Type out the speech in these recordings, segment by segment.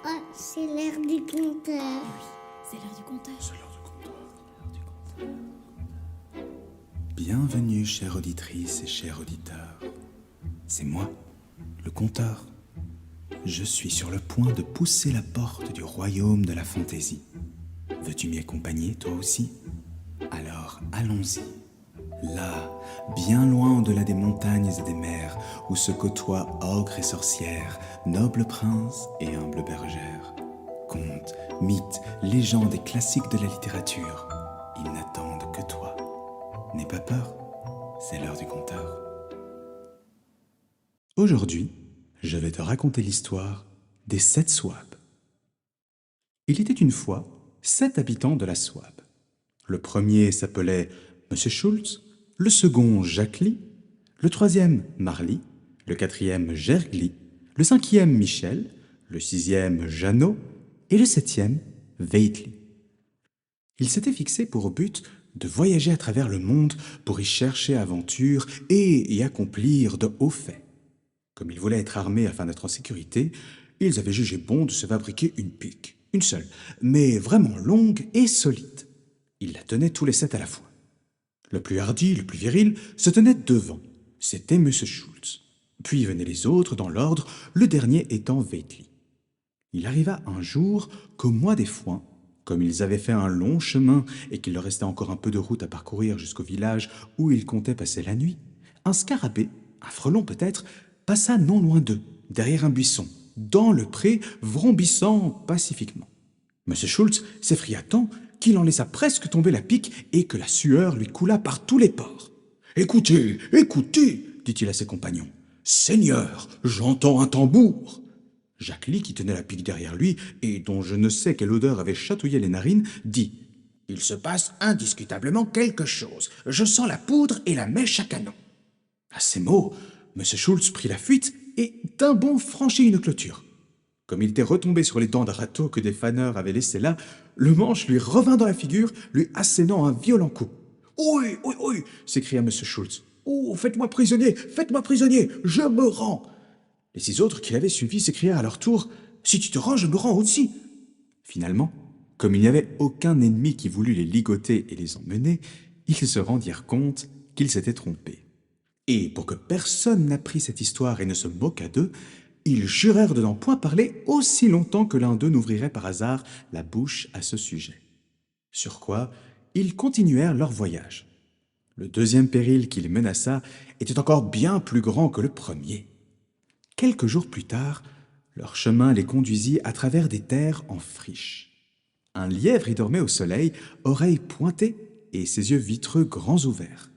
Oh, c'est l'heure du conteur. C'est l'heure du conteur. Bienvenue, chère auditrice et chers auditeurs. C'est moi, le conteur. Je suis sur le point de pousser la porte du royaume de la fantaisie. Veux-tu m'y accompagner, toi aussi? Alors, allons-y. Là, bien loin au-delà des montagnes et des mers, où se côtoient ogres et sorcières, nobles princes et humbles bergères. Contes, mythes, légendes et classiques de la littérature, ils n'attendent que toi. N'aie pas peur, c'est l'heure du conteur. Aujourd'hui, je vais te raconter l'histoire des 7 Souabes. Il était une fois 7 habitants de la Souabe. Le premier s'appelait Monsieur Schultz, le second Jacqueline, le troisième Marly, le quatrième Gergely, le cinquième Michel, le sixième Jeannot et le septième Veitli. Ils s'étaient fixés pour but de voyager à travers le monde pour y chercher aventure et y accomplir de hauts faits. Comme ils voulaient être armés afin d'être en sécurité, ils avaient jugé bon de se fabriquer une pique, une seule, mais vraiment longue et solide. Ils la tenaient tous les 7 à la fois. Le plus hardi, le plus viril, se tenait devant. C'était M. Schultz. Puis venaient les autres dans l'ordre, le dernier étant Veitli. Il arriva un jour qu'au mois des foins, comme ils avaient fait un long chemin et qu'il leur restait encore un peu de route à parcourir jusqu'au village où ils comptaient passer la nuit, un scarabée, un frelon peut-être, passa non loin d'eux, derrière un buisson, dans le pré, vrombissant pacifiquement. M. Schultz s'effria tant qu'il en laissa presque tomber la pique et que la sueur lui coula par tous les pores. « Écoutez, écoutez !» dit-il à ses compagnons. « Seigneur, j'entends un tambour !» Jacqueline, qui tenait la pique derrière lui et dont je ne sais quelle odeur avait chatouillé les narines, dit « Il se passe indiscutablement quelque chose. Je sens la poudre et la mèche à canon. » À ces mots, M. Schultz prit la fuite et d'un bond franchit une clôture. Comme il était retombé sur les dents de râteau que des faneurs avaient laissées là, le manche lui revint dans la figure, lui assénant un violent coup. « Oui, oui, oui !» s'écria M. Schultz. « Oh, faites-moi prisonnier, je me rends !» Les 6 autres qui l'avaient suivi s'écrièrent à leur tour « Si tu te rends, je me rends aussi !» Finalement, comme il n'y avait aucun ennemi qui voulût les ligoter et les emmener, ils se rendirent compte qu'ils s'étaient trompés. Et pour que personne n'apprît cette histoire et ne se moquât d'eux, ils jurèrent de n'en point parler aussi longtemps que l'un d'eux n'ouvrirait par hasard la bouche à ce sujet. Sur quoi, ils continuèrent leur voyage. Le deuxième péril qui les menaça était encore bien plus grand que le premier. Quelques jours plus tard, leur chemin les conduisit à travers des terres en friche. Un lièvre y dormait au soleil, oreilles pointées et ses yeux vitreux grands ouverts.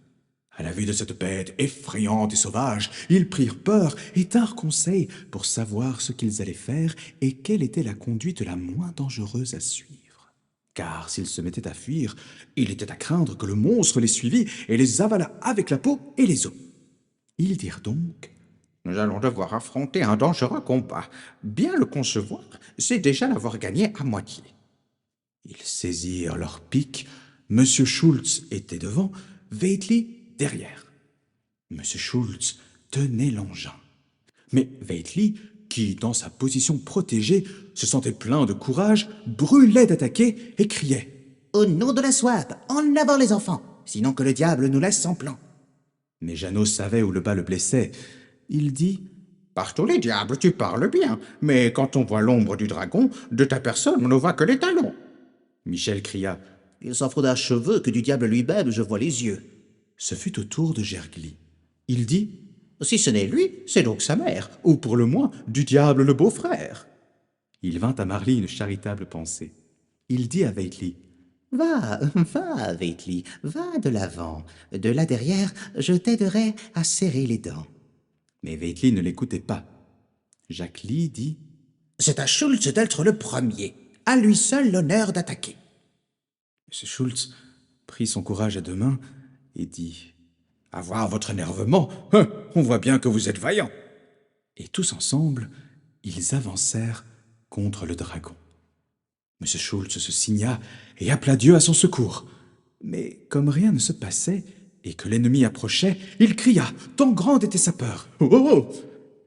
À la vue de cette bête effrayante et sauvage, ils prirent peur et tinrent conseil pour savoir ce qu'ils allaient faire et quelle était la conduite la moins dangereuse à suivre. Car s'ils se mettaient à fuir, il était à craindre que le monstre les suivît et les avalât avec la peau et les os. Ils dirent donc « Nous allons devoir affronter un dangereux combat. Bien le concevoir, c'est déjà l'avoir gagné à moitié. » Ils saisirent leurs piques. M. Schultz était devant, Veitli derrière. M. Schultz tenait l'engin. Mais Veitli, qui, dans sa position protégée, se sentait plein de courage, brûlait d'attaquer et criait « Au nom de la Souabe, en avant les enfants, sinon que le diable nous laisse sans plan !» Mais Jeannot savait où le bas le blessait. Il dit « Par tous les diables, tu parles bien, mais quand on voit l'ombre du dragon, de ta personne on ne voit que les talons. » Michel cria « Il s'en faut d'un cheveu que du diable lui-même je vois les yeux. » Ce fut au tour de Gergely. Il dit « Si ce n'est lui, c'est donc sa mère, ou pour le moins du diable le beau-frère. » Il vint à Marly une charitable pensée. Il dit à Veitli « Va, Veitli, va de l'avant. De là derrière, je t'aiderai à serrer les dents. » Mais Veitli ne l'écoutait pas. Jacqueline dit « C'est à Schultz d'être le premier. À lui seul l'honneur d'attaquer. » M. Schultz prit son courage à 2 mains et dit « À voir votre énervement, on voit bien que vous êtes vaillant. » Et tous ensemble, ils avancèrent contre le dragon. M. Schultz se signa et appela Dieu à son secours. Mais comme rien ne se passait et que l'ennemi approchait, il cria, tant grande était sa peur. « Oh, oh, oh !»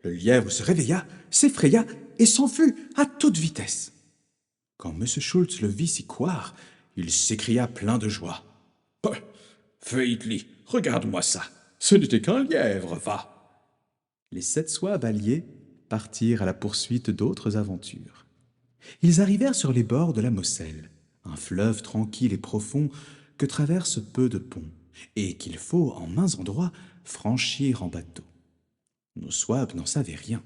Le lièvre se réveilla, s'effraya et s'enfuit à toute vitesse. Quand M. Schultz le vit s'y croire, il s'écria plein de joie. Feitli, regarde-moi ça. Ce n'était qu'un lièvre, va. Les 7 souaves alliés partirent à la poursuite d'autres aventures. Ils arrivèrent sur les bords de la Moselle, un fleuve tranquille et profond que traversent peu de ponts, et qu'il faut, en maint endroits, franchir en bateau. Nos souaves n'en savaient rien.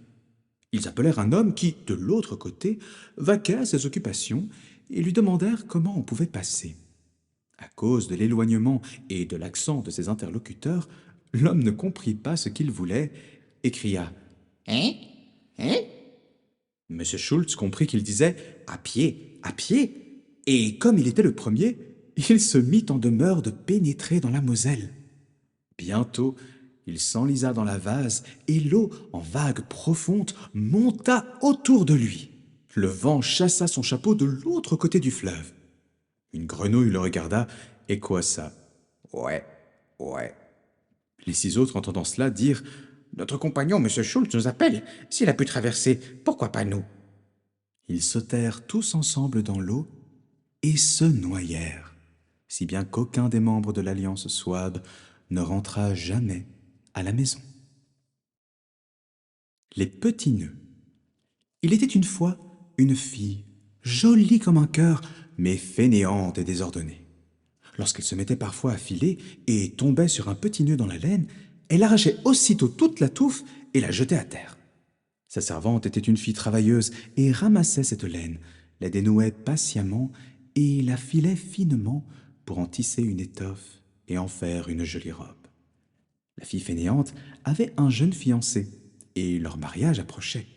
Ils appelèrent un homme qui, de l'autre côté, vaquait à ses occupations, et lui demandèrent comment on pouvait passer. À cause de l'éloignement et de l'accent de ses interlocuteurs, l'homme ne comprit pas ce qu'il voulait et cria « Hein? Hein ?» M. Schultz comprit qu'il disait « À pied, à pied !» et comme il était le premier, il se mit en demeure de pénétrer dans la Moselle. Bientôt, il s'enlisa dans la vase et l'eau, en vagues profondes, monta autour de lui. Le vent chassa son chapeau de l'autre côté du fleuve. Une grenouille le regarda et coassa. « Ouais, ouais. » Les 6 autres, entendant cela, dirent « Notre compagnon, M. Schultz, nous appelle. S'il a pu traverser, pourquoi pas nous ?» Ils sautèrent tous ensemble dans l'eau et se noyèrent, si bien qu'aucun des membres de l'Alliance Souabe ne rentra jamais à la maison. Les petits nœuds. Il était une fois une fille, jolie comme un cœur, mais fainéante et désordonnée. Lorsqu'elle se mettait parfois à filer et tombait sur un petit nœud dans la laine, elle arrachait aussitôt toute la touffe et la jetait à terre. Sa servante était une fille travailleuse et ramassait cette laine, la dénouait patiemment et la filait finement pour en tisser une étoffe et en faire une jolie robe. La fille fainéante avait un jeune fiancé et leur mariage approchait.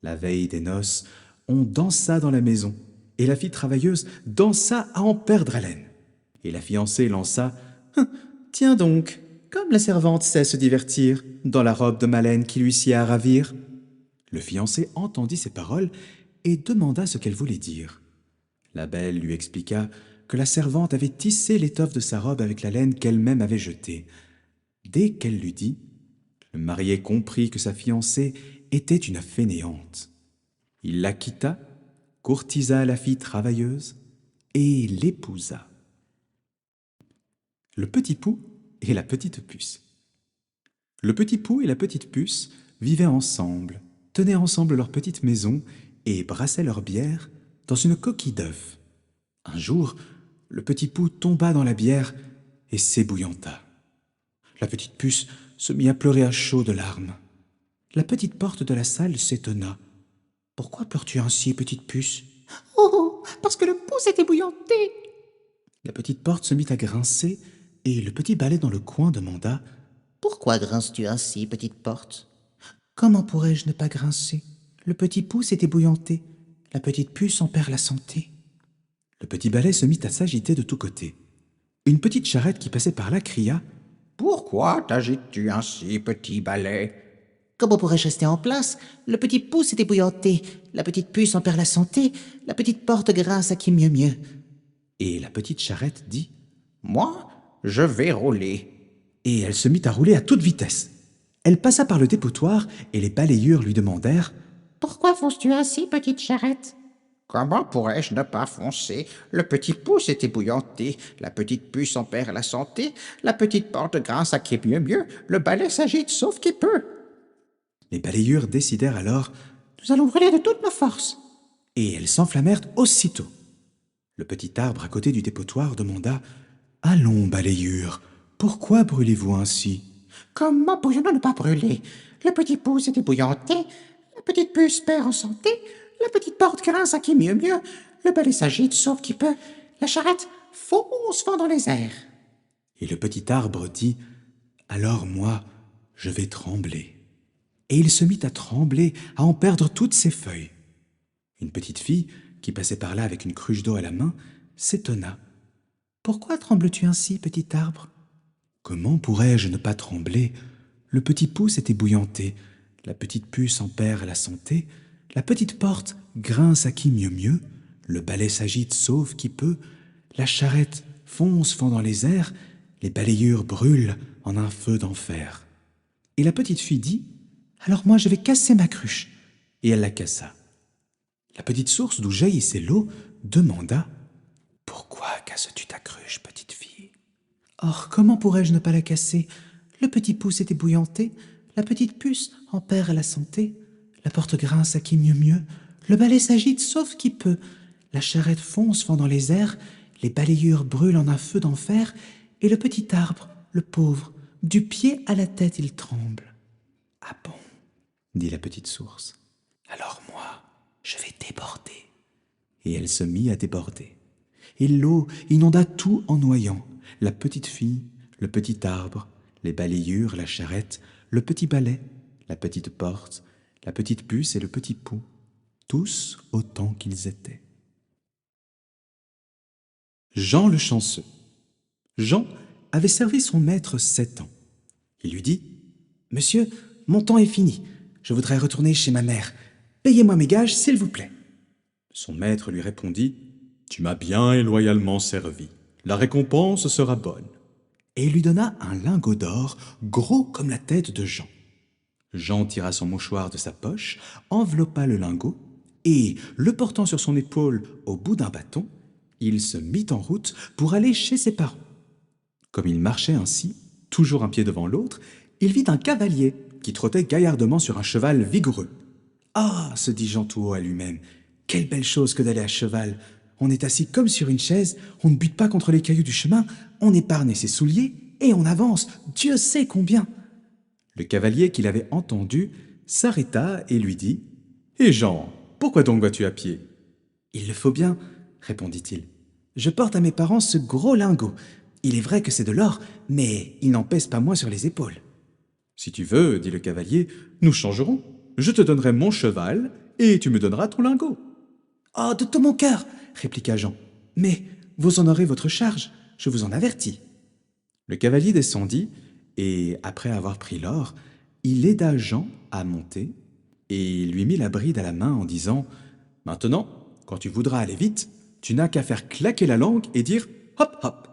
La veille des noces, on dansa dans la maison et la fille travailleuse dansa à en perdre haleine. Et la fiancée lança « Tiens donc, comme la servante sait se divertir dans la robe de ma laine qui lui sied à ravir. » Le fiancé entendit ces paroles et demanda ce qu'elle voulait dire. La belle lui expliqua que la servante avait tissé l'étoffe de sa robe avec la laine qu'elle-même avait jetée. Dès qu'elle l'eut dit, le marié comprit que sa fiancée était une fainéante. Il la quitta, courtisa la fille travailleuse et l'épousa. Le petit pou et la petite puce. Le petit pou et la petite puce vivaient ensemble, tenaient ensemble leur petite maison et brassaient leur bière dans une coquille d'œuf. Un jour, le petit pou tomba dans la bière et s'ébouillanta. La petite puce se mit à pleurer à chaudes larmes. La petite porte de la salle s'étonna. « Pourquoi pleures-tu ainsi, petite puce ?»« Oh, parce que le pou s'est ébouillanté !» La petite porte se mit à grincer et le petit balai dans le coin demanda « Pourquoi grinces-tu ainsi, petite porte ?»« Comment pourrais-je ne pas grincer? Le petit pou s'est ébouillanté. La petite puce en perd la santé. » Le petit balai se mit à s'agiter de tous côtés. Une petite charrette qui passait par là cria « Pourquoi t'agites-tu ainsi, petit balai ?»« Comment pourrais-je rester en place? Le petit pou s'est ébouillanté. La petite puce en perd la santé. La petite porte grince à qui mieux mieux. » Et la petite charrette dit « Moi, je vais rouler. » Et elle se mit à rouler à toute vitesse. Elle passa par le dépotoir et les balayures lui demandèrent « Pourquoi fonces-tu ainsi, petite charrette ?»« Comment pourrais-je ne pas foncer? Le petit pou s'est ébouillanté, la petite puce en perd la santé, la petite porte grince à qui mieux mieux, le balai s'agite sauf qui peut. » Les balayures décidèrent alors « Nous allons brûler de toutes nos forces. » Et elles s'enflammèrent aussitôt. Le petit arbre à côté du dépotoir demanda « Allons, balayure, pourquoi brûlez-vous ainsi ?»« Comment pourrions-nous ne pas brûler? Le petit pou s'est ébouillanté, la petite puce perd en santé, la petite porte grince à qui mieux mieux, le balai s'agite sauf qui peut, la charrette fonce vent dans les airs. » Et le petit arbre dit « Alors moi, je vais trembler. » Et il se mit à trembler, à en perdre toutes ses feuilles. Une petite fille, qui passait par là avec une cruche d'eau à la main, s'étonna. « Pourquoi trembles-tu ainsi, petit arbre ?»« Comment pourrais-je ne pas trembler? Le petit pou s'est ébouillanté, la petite puce en perd la santé, la petite porte grince à qui mieux mieux, le balai s'agite sauf qui peut, la charrette fonce fend dans les airs, les balayures brûlent en un feu d'enfer. » Et la petite fille dit « Alors moi je vais casser ma cruche. et elle la cassa. La petite source d'où jaillissait l'eau demanda « Pourquoi casses-tu ta cruche, petite fille ?»« Or, comment pourrais-je ne pas la casser? Le petit pouce est ébouillanté, la petite puce en perd la santé, la porte grince à qui mieux, le balai s'agite sauf qui peut, la charrette fonce fend dans les airs, les balayures brûlent en un feu d'enfer, et le petit arbre, le pauvre, du pied à la tête il tremble. »« Ah bon, dit la petite source, alors moi, je vais déborder. » Et elle se mit à déborder. Et l'eau inonda tout en noyant, la petite fille, le petit arbre, les balayures, la charrette, le petit balai, la petite porte, la petite puce et le petit pou, tous autant qu'ils étaient. Jean le chanceux. Jean avait servi son maître 7 ans. Il lui dit « Monsieur, mon temps est fini. Je voudrais retourner chez ma mère. Payez-moi mes gages, s'il vous plaît. » Son maître lui répondit « Tu m'as bien et loyalement servi. La récompense sera bonne. » Et il lui donna un lingot d'or gros comme la tête de Jean. Jean tira son mouchoir de sa poche, enveloppa le lingot, et, le portant sur son épaule au bout d'un bâton, il se mit en route pour aller chez ses parents. Comme il marchait ainsi, toujours un pied devant l'autre, il vit un cavalier qui trottait gaillardement sur un cheval vigoureux. « Ah !» se dit Jean tout haut à lui-même, « quelle belle chose que d'aller à cheval! On est assis comme sur une chaise, on ne bute pas contre les cailloux du chemin, on épargne ses souliers, et on avance, Dieu sait combien !» Le cavalier qui l'avait entendu s'arrêta et lui dit « Hé Jean, pourquoi donc vas-tu à pied ?»« Il le faut bien, » répondit-il. « Je porte à mes parents ce gros lingot. Il est vrai que c'est de l'or, mais il n'en pèse pas moins sur les épaules. »« Si tu veux, dit le cavalier, nous changerons. Je te donnerai mon cheval et tu me donneras ton lingot. »« Oh, de tout mon cœur, répliqua Jean. Mais vous en aurez votre charge, je vous en avertis. » Le cavalier descendit et, après avoir pris l'or, il aida Jean à monter et lui mit la bride à la main en disant « Maintenant, quand tu voudras aller vite, tu n'as qu'à faire claquer la langue et dire « hop, hop !»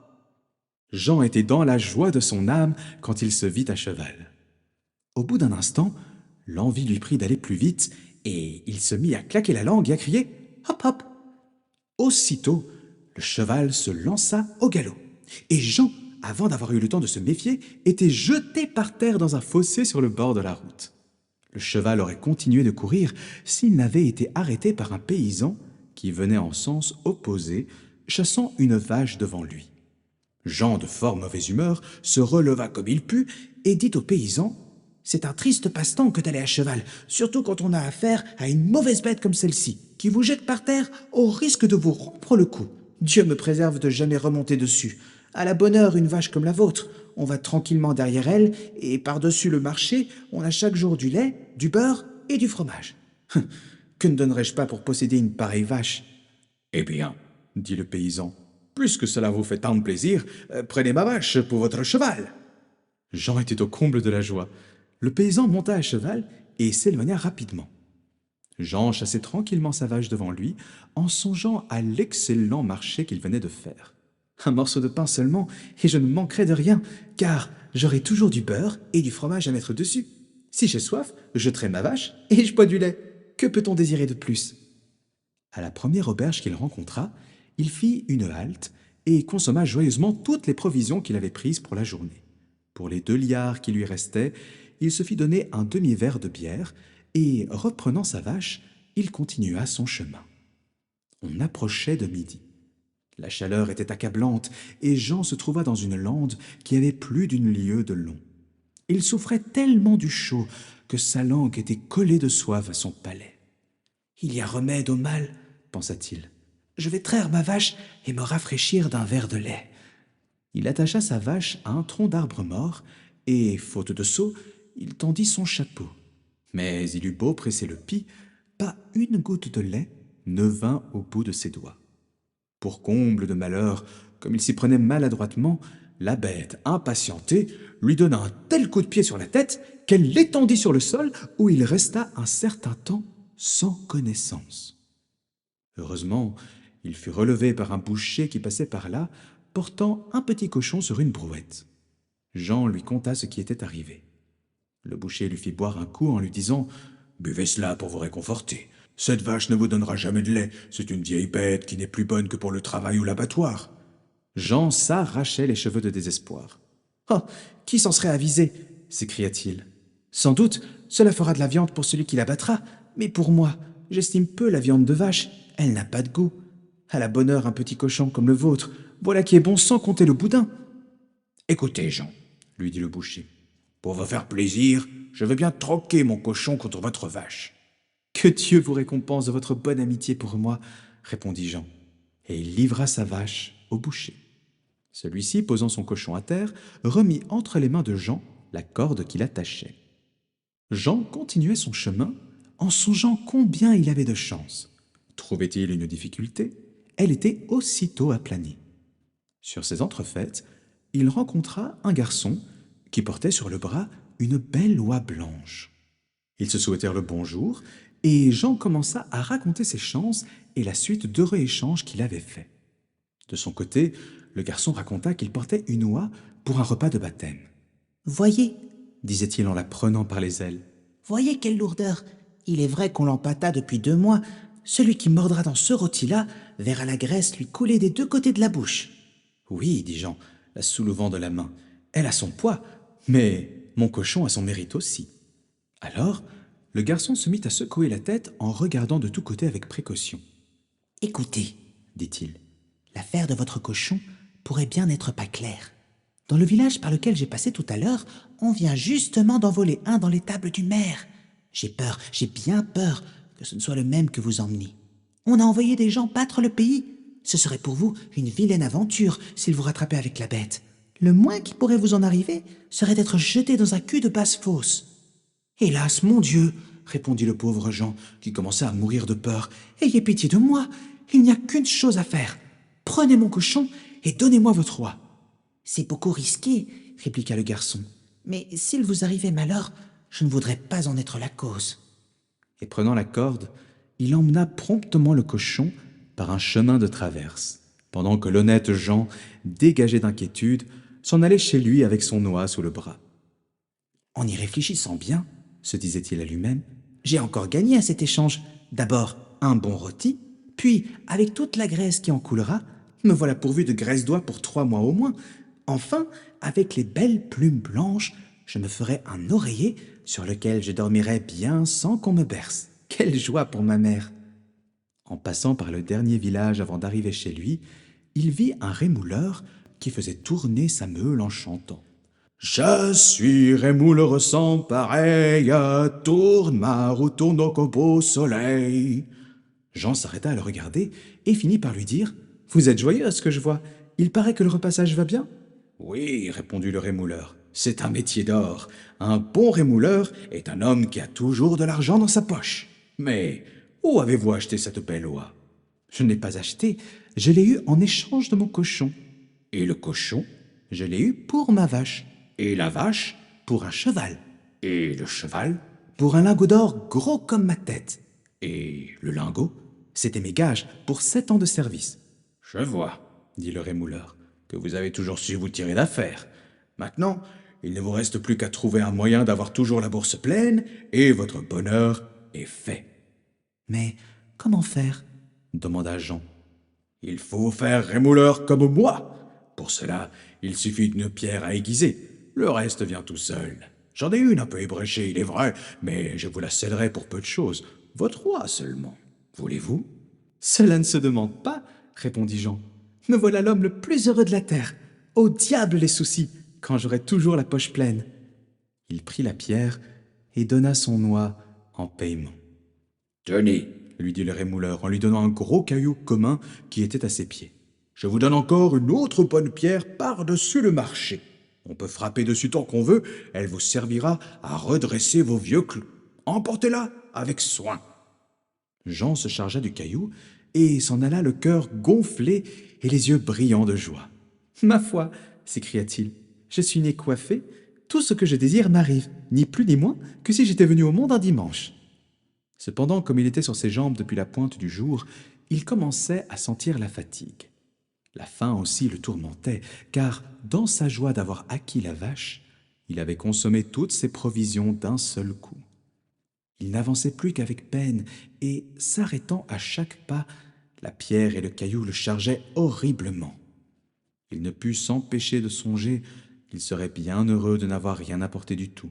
Jean était dans la joie de son âme quand il se vit à cheval. Au bout d'un instant, l'envie lui prit d'aller plus vite et il se mit à claquer la langue et à crier « hop, hop !» Aussitôt, le cheval se lança au galop et Jean, avant d'avoir eu le temps de se méfier, était jeté par terre dans un fossé sur le bord de la route. Le cheval aurait continué de courir s'il n'avait été arrêté par un paysan qui venait en sens opposé, chassant une vache devant lui. Jean, de fort mauvaise humeur, se releva comme il put et dit au paysan « C'est un triste passe-temps que d'aller à cheval, surtout quand on a affaire à une mauvaise bête comme celle-ci, qui vous jette par terre au risque de vous rompre le cou. Dieu me préserve de jamais remonter dessus. À la bonne heure, une vache comme la vôtre, on va tranquillement derrière elle, et par-dessus le marché, on a chaque jour du lait, du beurre et du fromage. Que ne donnerais-je pas pour posséder une pareille vache ?»« Eh bien, dit le paysan, puisque cela vous fait tant de plaisir, prenez ma vache pour votre cheval. » Jean était au comble de la joie. Le paysan monta à cheval et s'éloigna rapidement. Jean chassait tranquillement sa vache devant lui, en songeant à l'excellent marché qu'il venait de faire. Un morceau de pain seulement, et je ne manquerai de rien, car j'aurai toujours du beurre et du fromage à mettre dessus. Si j'ai soif, je traite ma vache et je bois du lait. Que peut-on désirer de plus ? À la première auberge qu'il rencontra, il fit une halte et consomma joyeusement toutes les provisions qu'il avait prises pour la journée. Pour les 2 liards qui lui restaient, il se fit donner un demi-verre de bière et, reprenant sa vache, il continua son chemin. On approchait de midi. La chaleur était accablante et Jean se trouva dans une lande qui avait plus d'1 lieue de long. Il souffrait tellement du chaud que sa langue était collée de soif à son palais. « Il y a remède au mal, pensa-t-il. Je vais traire ma vache et me rafraîchir d'un verre de lait. » Il attacha sa vache à un tronc d'arbre mort et, faute de seau, il tendit son chapeau. Mais il eut beau presser le pis, pas une goutte de lait ne vint au bout de ses doigts. Pour comble de malheur, comme il s'y prenait maladroitement, la bête, impatientée, lui donna un tel coup de pied sur la tête qu'elle l'étendit sur le sol où il resta un certain temps sans connaissance. Heureusement, il fut relevé par un boucher qui passait par là, portant un petit cochon sur une brouette. Jean lui conta ce qui était arrivé. Le boucher lui fit boire un coup en lui disant « Buvez cela pour vous réconforter. Cette vache ne vous donnera jamais de lait. C'est une vieille bête qui n'est plus bonne que pour le travail ou l'abattoir. » Jean s'arrachait les cheveux de désespoir. « Oh, qui s'en serait avisé ?» s'écria-t-il. « Sans doute, cela fera de la viande pour celui qui l'abattra, mais pour moi, j'estime peu la viande de vache, elle n'a pas de goût. À la bonne heure, un petit cochon comme le vôtre, voilà qui est bon sans compter le boudin. »« Écoutez, Jean, lui dit le boucher, pour vous faire plaisir, je veux bien troquer mon cochon contre votre vache. » « Que Dieu vous récompense de votre bonne amitié pour moi, » répondit Jean, et il livra sa vache au boucher. Celui-ci, posant son cochon à terre, remit entre les mains de Jean la corde qui l'attachait. Jean continuait son chemin en songeant combien il avait de chance. Trouvait-il une difficulté, elle était aussitôt aplanie. Sur ces entrefaites, il rencontra un garçon qui portait sur le bras une belle oie blanche. Ils se souhaitèrent le bonjour, et Jean commença à raconter ses chances et la suite d'heureux échanges qu'il avait faits. De son côté, le garçon raconta qu'il portait une oie pour un repas de baptême. « Voyez, disait-il en la prenant par les ailes, voyez quelle lourdeur. Il est vrai qu'on l'empâta depuis 2 mois. Celui qui mordra dans ce rôti-là verra la graisse lui couler des 2 côtés de la bouche. »« Oui, dit Jean, la soulevant de la main, elle a son poids, mais mon cochon a son mérite aussi. » Alors, le garçon se mit à secouer la tête en regardant de tous côtés avec précaution. « Écoutez, dit-il, l'affaire de votre cochon pourrait bien n'être pas claire. Dans le village par lequel j'ai passé tout à l'heure, on vient justement d'envoler un dans l'étable du maire. J'ai peur, j'ai bien peur que ce ne soit le même que vous emmeniez. On a envoyé des gens battre le pays. Ce serait pour vous une vilaine aventure s'il vous rattrapait avec la bête. Le moins qui pourrait vous en arriver serait d'être jeté dans un cul de basse-fosse. »« Hélas, mon Dieu !» répondit le pauvre Jean, qui commençait à mourir de peur. « Ayez pitié de moi, il n'y a qu'une chose à faire. Prenez mon cochon et donnez-moi votre oie. »« C'est beaucoup risqué, répliqua le garçon. Mais s'il vous arrivait malheur, je ne voudrais pas en être la cause. » Et prenant la corde, il emmena promptement le cochon par un chemin de traverse, pendant que l'honnête Jean, dégagé d'inquiétude, s'en allait chez lui avec son oie sous le bras. « En y réfléchissant bien, se disait-il à lui-même, j'ai encore gagné à cet échange. D'abord, un bon rôti, puis, avec toute la graisse qui en coulera, me voilà pourvu de graisse d'oie pour 3 mois au moins. Enfin, avec les belles plumes blanches, je me ferai un oreiller sur lequel je dormirai bien sans qu'on me berce. Quelle joie pour ma mère !» En passant par le dernier village avant d'arriver chez lui, il vit un rémouleur qui faisait tourner sa meule en chantant. « Je suis rémouleur sans pareil, tourne ma roue, tourne donc au beau soleil. » Jean s'arrêta à le regarder et finit par lui dire « Vous êtes joyeux à ce que je vois. Il paraît que le repassage va bien ?»« Oui, répondit le rémouleur, c'est un métier d'or. Un bon rémouleur est un homme qui a toujours de l'argent dans sa poche. Mais où avez-vous acheté cette belle oie ?»« Je ne l'ai pas achetée, je l'ai eue en échange de mon cochon. »« Et le cochon ?»« Je l'ai eu pour ma vache. »« Et la vache ?» Pour un cheval. »« Et le cheval ?» Pour un lingot d'or gros comme ma tête. »« Et le lingot ?» C'était mes gages pour 7 ans de service. « Je vois, dit le rémouleur, que vous avez toujours su vous tirer d'affaire. Maintenant, il ne vous reste plus qu'à trouver un moyen d'avoir toujours la bourse pleine, et votre bonheur est fait. »« Mais comment faire ?» demanda Jean. « Il faut faire rémouleur comme moi. Pour cela, il suffit d'une pierre à aiguiser. Le reste vient tout seul. J'en ai une un peu ébréchée, il est vrai, mais je vous la céderai pour peu de choses. Votre oie seulement. Voulez-vous ?»« Cela ne se demande pas, répondit Jean. Me voilà l'homme le plus heureux de la terre. Au diable les soucis, quand j'aurai toujours la poche pleine. » Il prit la pierre et donna son oie en paiement. « Tenez, lui dit le rémouleur en lui donnant un gros caillou commun qui était à ses pieds. Je vous donne encore une autre bonne pierre par-dessus le marché. On peut frapper dessus tant qu'on veut, elle vous servira à redresser vos vieux clous. Emportez-la avec soin. » Jean se chargea du caillou et s'en alla le cœur gonflé et les yeux brillants de joie. « Ma foi, s'écria-t-il, je suis né coiffé, tout ce que je désire m'arrive, ni plus ni moins que si j'étais venu au monde un dimanche. » Cependant, comme il était sur ses jambes depuis la pointe du jour, il commençait à sentir la fatigue. La faim aussi le tourmentait, car, dans sa joie d'avoir acquis la vache, il avait consommé toutes ses provisions d'un seul coup. Il n'avançait plus qu'avec peine, et, s'arrêtant à chaque pas, la pierre et le caillou le chargeaient horriblement. Il ne put s'empêcher de songer qu'il serait bien heureux de n'avoir rien apporté du tout.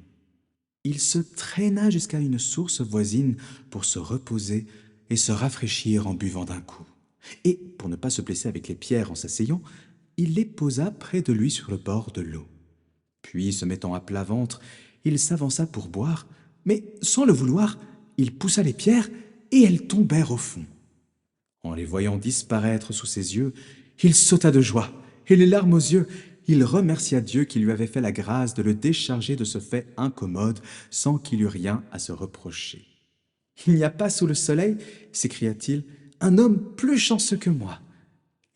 Il se traîna jusqu'à une source voisine pour se reposer et se rafraîchir en buvant d'un coup. Et, pour ne pas se blesser avec les pierres en s'asseyant, il les posa près de lui sur le bord de l'eau. Puis, se mettant à plat ventre, il s'avança pour boire, mais sans le vouloir, il poussa les pierres et elles tombèrent au fond. En les voyant disparaître sous ses yeux, il sauta de joie, et les larmes aux yeux, il remercia Dieu qui lui avait fait la grâce de le décharger de ce fait incommode sans qu'il eût rien à se reprocher. « Il n'y a pas sous le soleil, s'écria-t-il, un homme plus chanceux que moi. »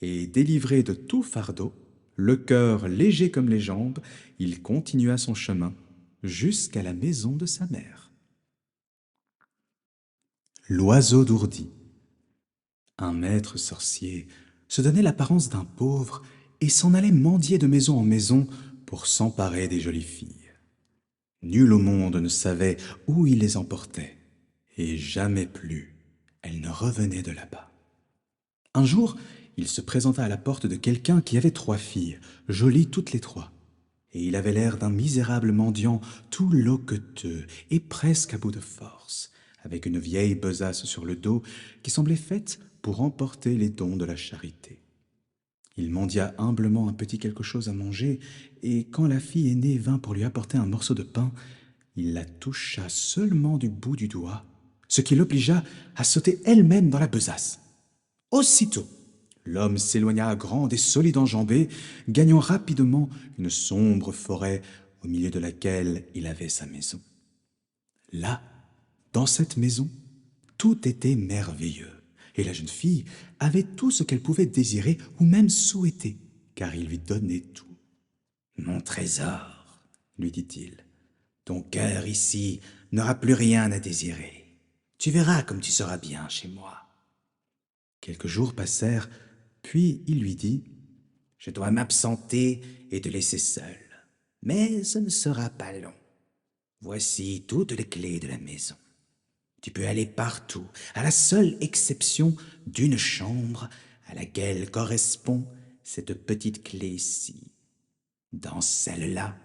Et délivré de tout fardeau, le cœur léger comme les jambes, il continua son chemin jusqu'à la maison de sa mère. L'oiseau d'Ourdi. Un maître sorcier se donnait l'apparence d'un pauvre et s'en allait mendier de maison en maison pour s'emparer des jolies filles. Nul au monde ne savait où il les emportait, et jamais plus elles ne revenaient de là-bas. Un jour, il se présenta à la porte de quelqu'un qui avait 3 filles, jolies toutes les 3, et il avait l'air d'un misérable mendiant tout loqueteux et presque à bout de force, avec une vieille besace sur le dos qui semblait faite pour emporter les dons de la charité. Il mendia humblement un petit quelque chose à manger, et quand la fille aînée vint pour lui apporter un morceau de pain, il la toucha seulement du bout du doigt, ce qui l'obligea à sauter elle-même dans la besace. Aussitôt, l'homme s'éloigna à grande et solide enjambée, gagnant rapidement une sombre forêt au milieu de laquelle il avait sa maison. Là, dans cette maison, tout était merveilleux, et la jeune fille avait tout ce qu'elle pouvait désirer ou même souhaiter, car il lui donnait tout. « Mon trésor, lui dit-il, ton cœur ici n'aura plus rien à désirer. Tu verras comme tu seras bien chez moi. » Quelques jours passèrent, puis il lui dit « Je dois m'absenter et te laisser seul, mais ce ne sera pas long. Voici toutes les clés de la maison. Tu peux aller partout, à la seule exception d'une chambre à laquelle correspond cette petite clé-ci. Dans celle-là,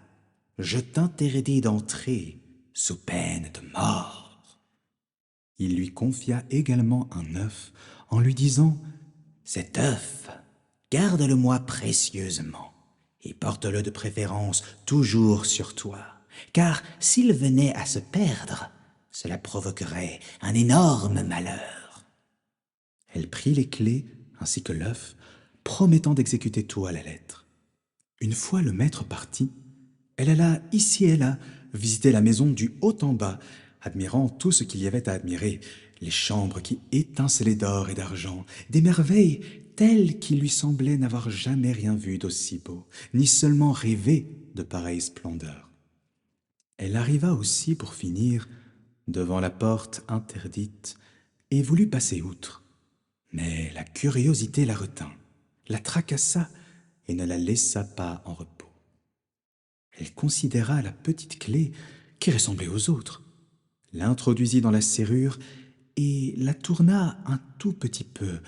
je t'interdis d'entrer sous peine de mort. » Il lui confia également un œuf en lui disant « Cet œuf, garde-le-moi précieusement et porte-le de préférence toujours sur toi, car s'il venait à se perdre, cela provoquerait un énorme malheur. » Elle prit les clés ainsi que l'œuf, promettant d'exécuter tout à la lettre. Une fois le maître parti, elle alla ici et là visiter la maison du haut en bas, admirant tout ce qu'il y avait à admirer, les chambres qui étincelaient d'or et d'argent, des merveilles telles qu'il lui semblait n'avoir jamais rien vu d'aussi beau, ni seulement rêvé de pareille splendeur. Elle arriva aussi, pour finir, devant la porte interdite et voulut passer outre. Mais la curiosité la retint, la tracassa et ne la laissa pas en repos. Elle considéra la petite clé qui ressemblait aux autres, l'introduisit dans la serrure et la tourna un tout petit peu,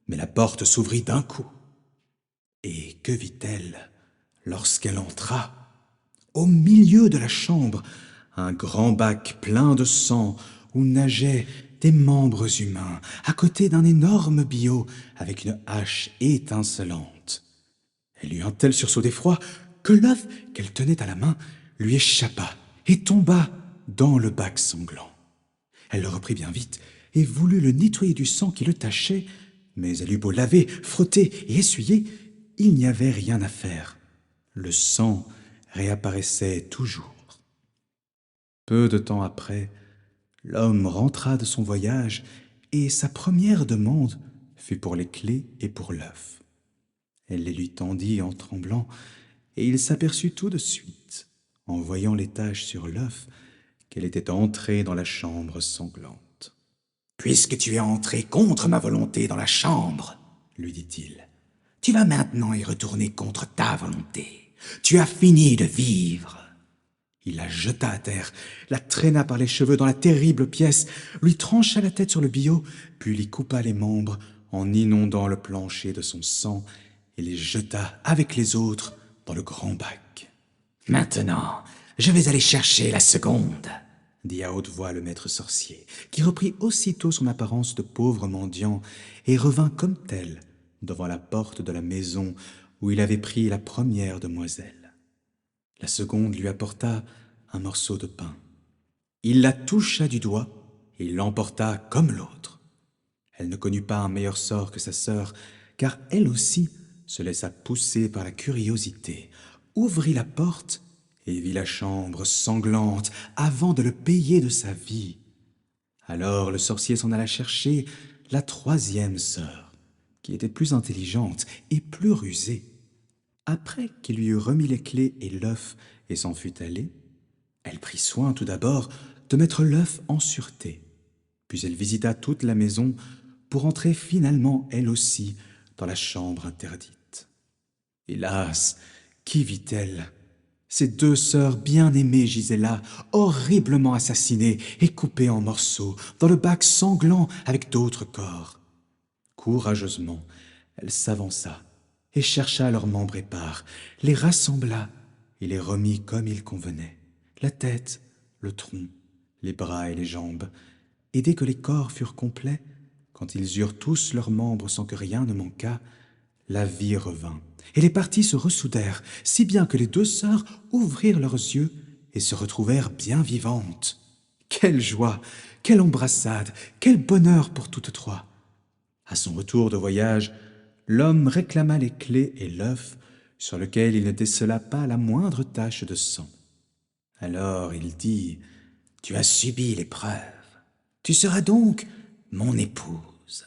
mais la porte s'ouvrit d'un coup. Et que vit-elle lorsqu'elle entra? Au milieu de la chambre, un grand bac plein de sang où nageaient des membres humains, à côté d'un énorme billot avec une hache étincelante. Elle eut un tel sursaut d'effroi que l'œuf qu'elle tenait à la main lui échappa et tomba dans le bac sanglant. Elle le reprit bien vite et voulut le nettoyer du sang qui le tachait, mais elle eut beau laver, frotter et essuyer, il n'y avait rien à faire. Le sang réapparaissait toujours. Peu de temps après, l'homme rentra de son voyage et sa première demande fut pour les clés et pour l'œuf. Elle les lui tendit en tremblant et il s'aperçut tout de suite, en voyant les taches sur l'œuf, qu'elle était entrée dans la chambre sanglante. « Puisque tu es entré contre ma volonté dans la chambre, lui dit-il, tu vas maintenant y retourner contre ta volonté. Tu as fini de vivre. » Il la jeta à terre, la traîna par les cheveux dans la terrible pièce, lui trancha la tête sur le billot, puis lui coupa les membres en inondant le plancher de son sang et les jeta avec les autres dans le grand bac. « Maintenant, je vais aller chercher la seconde !» dit à haute voix le maître sorcier, qui reprit aussitôt son apparence de pauvre mendiant et revint comme tel devant la porte de la maison où il avait pris la première demoiselle. La seconde lui apporta un morceau de pain. Il la toucha du doigt et l'emporta comme l'autre. Elle ne connut pas un meilleur sort que sa sœur, car elle aussi se laissa pousser par la curiosité, ouvrit la porte et vit la chambre sanglante avant de le payer de sa vie. Alors le sorcier s'en alla chercher la troisième sœur, qui était plus intelligente et plus rusée. Après qu'il lui eut remis les clés et l'œuf et s'en fut allée, elle prit soin tout d'abord de mettre l'œuf en sûreté. Puis elle visita toute la maison pour entrer finalement elle aussi dans la chambre interdite. Hélas, qu'y vit-elle? Ses deux sœurs bien-aimées gisaient là, horriblement assassinées et coupées en morceaux, dans le bac sanglant avec d'autres corps. Courageusement, elle s'avança et chercha leurs membres épars, les rassembla et les remit comme il convenait, la tête, le tronc, les bras et les jambes, et dès que les corps furent complets, quand ils eurent tous leurs membres sans que rien ne manquât, la vie revint, et les parties se ressoudèrent, si bien que les deux sœurs ouvrirent leurs yeux et se retrouvèrent bien vivantes. Quelle joie, quelle embrassade, quel bonheur pour toutes trois! À son retour de voyage, l'homme réclama les clés et l'œuf, sur lequel il ne décela pas la moindre tache de sang. Alors il dit, « Tu as subi l'épreuve, tu seras donc mon épouse. »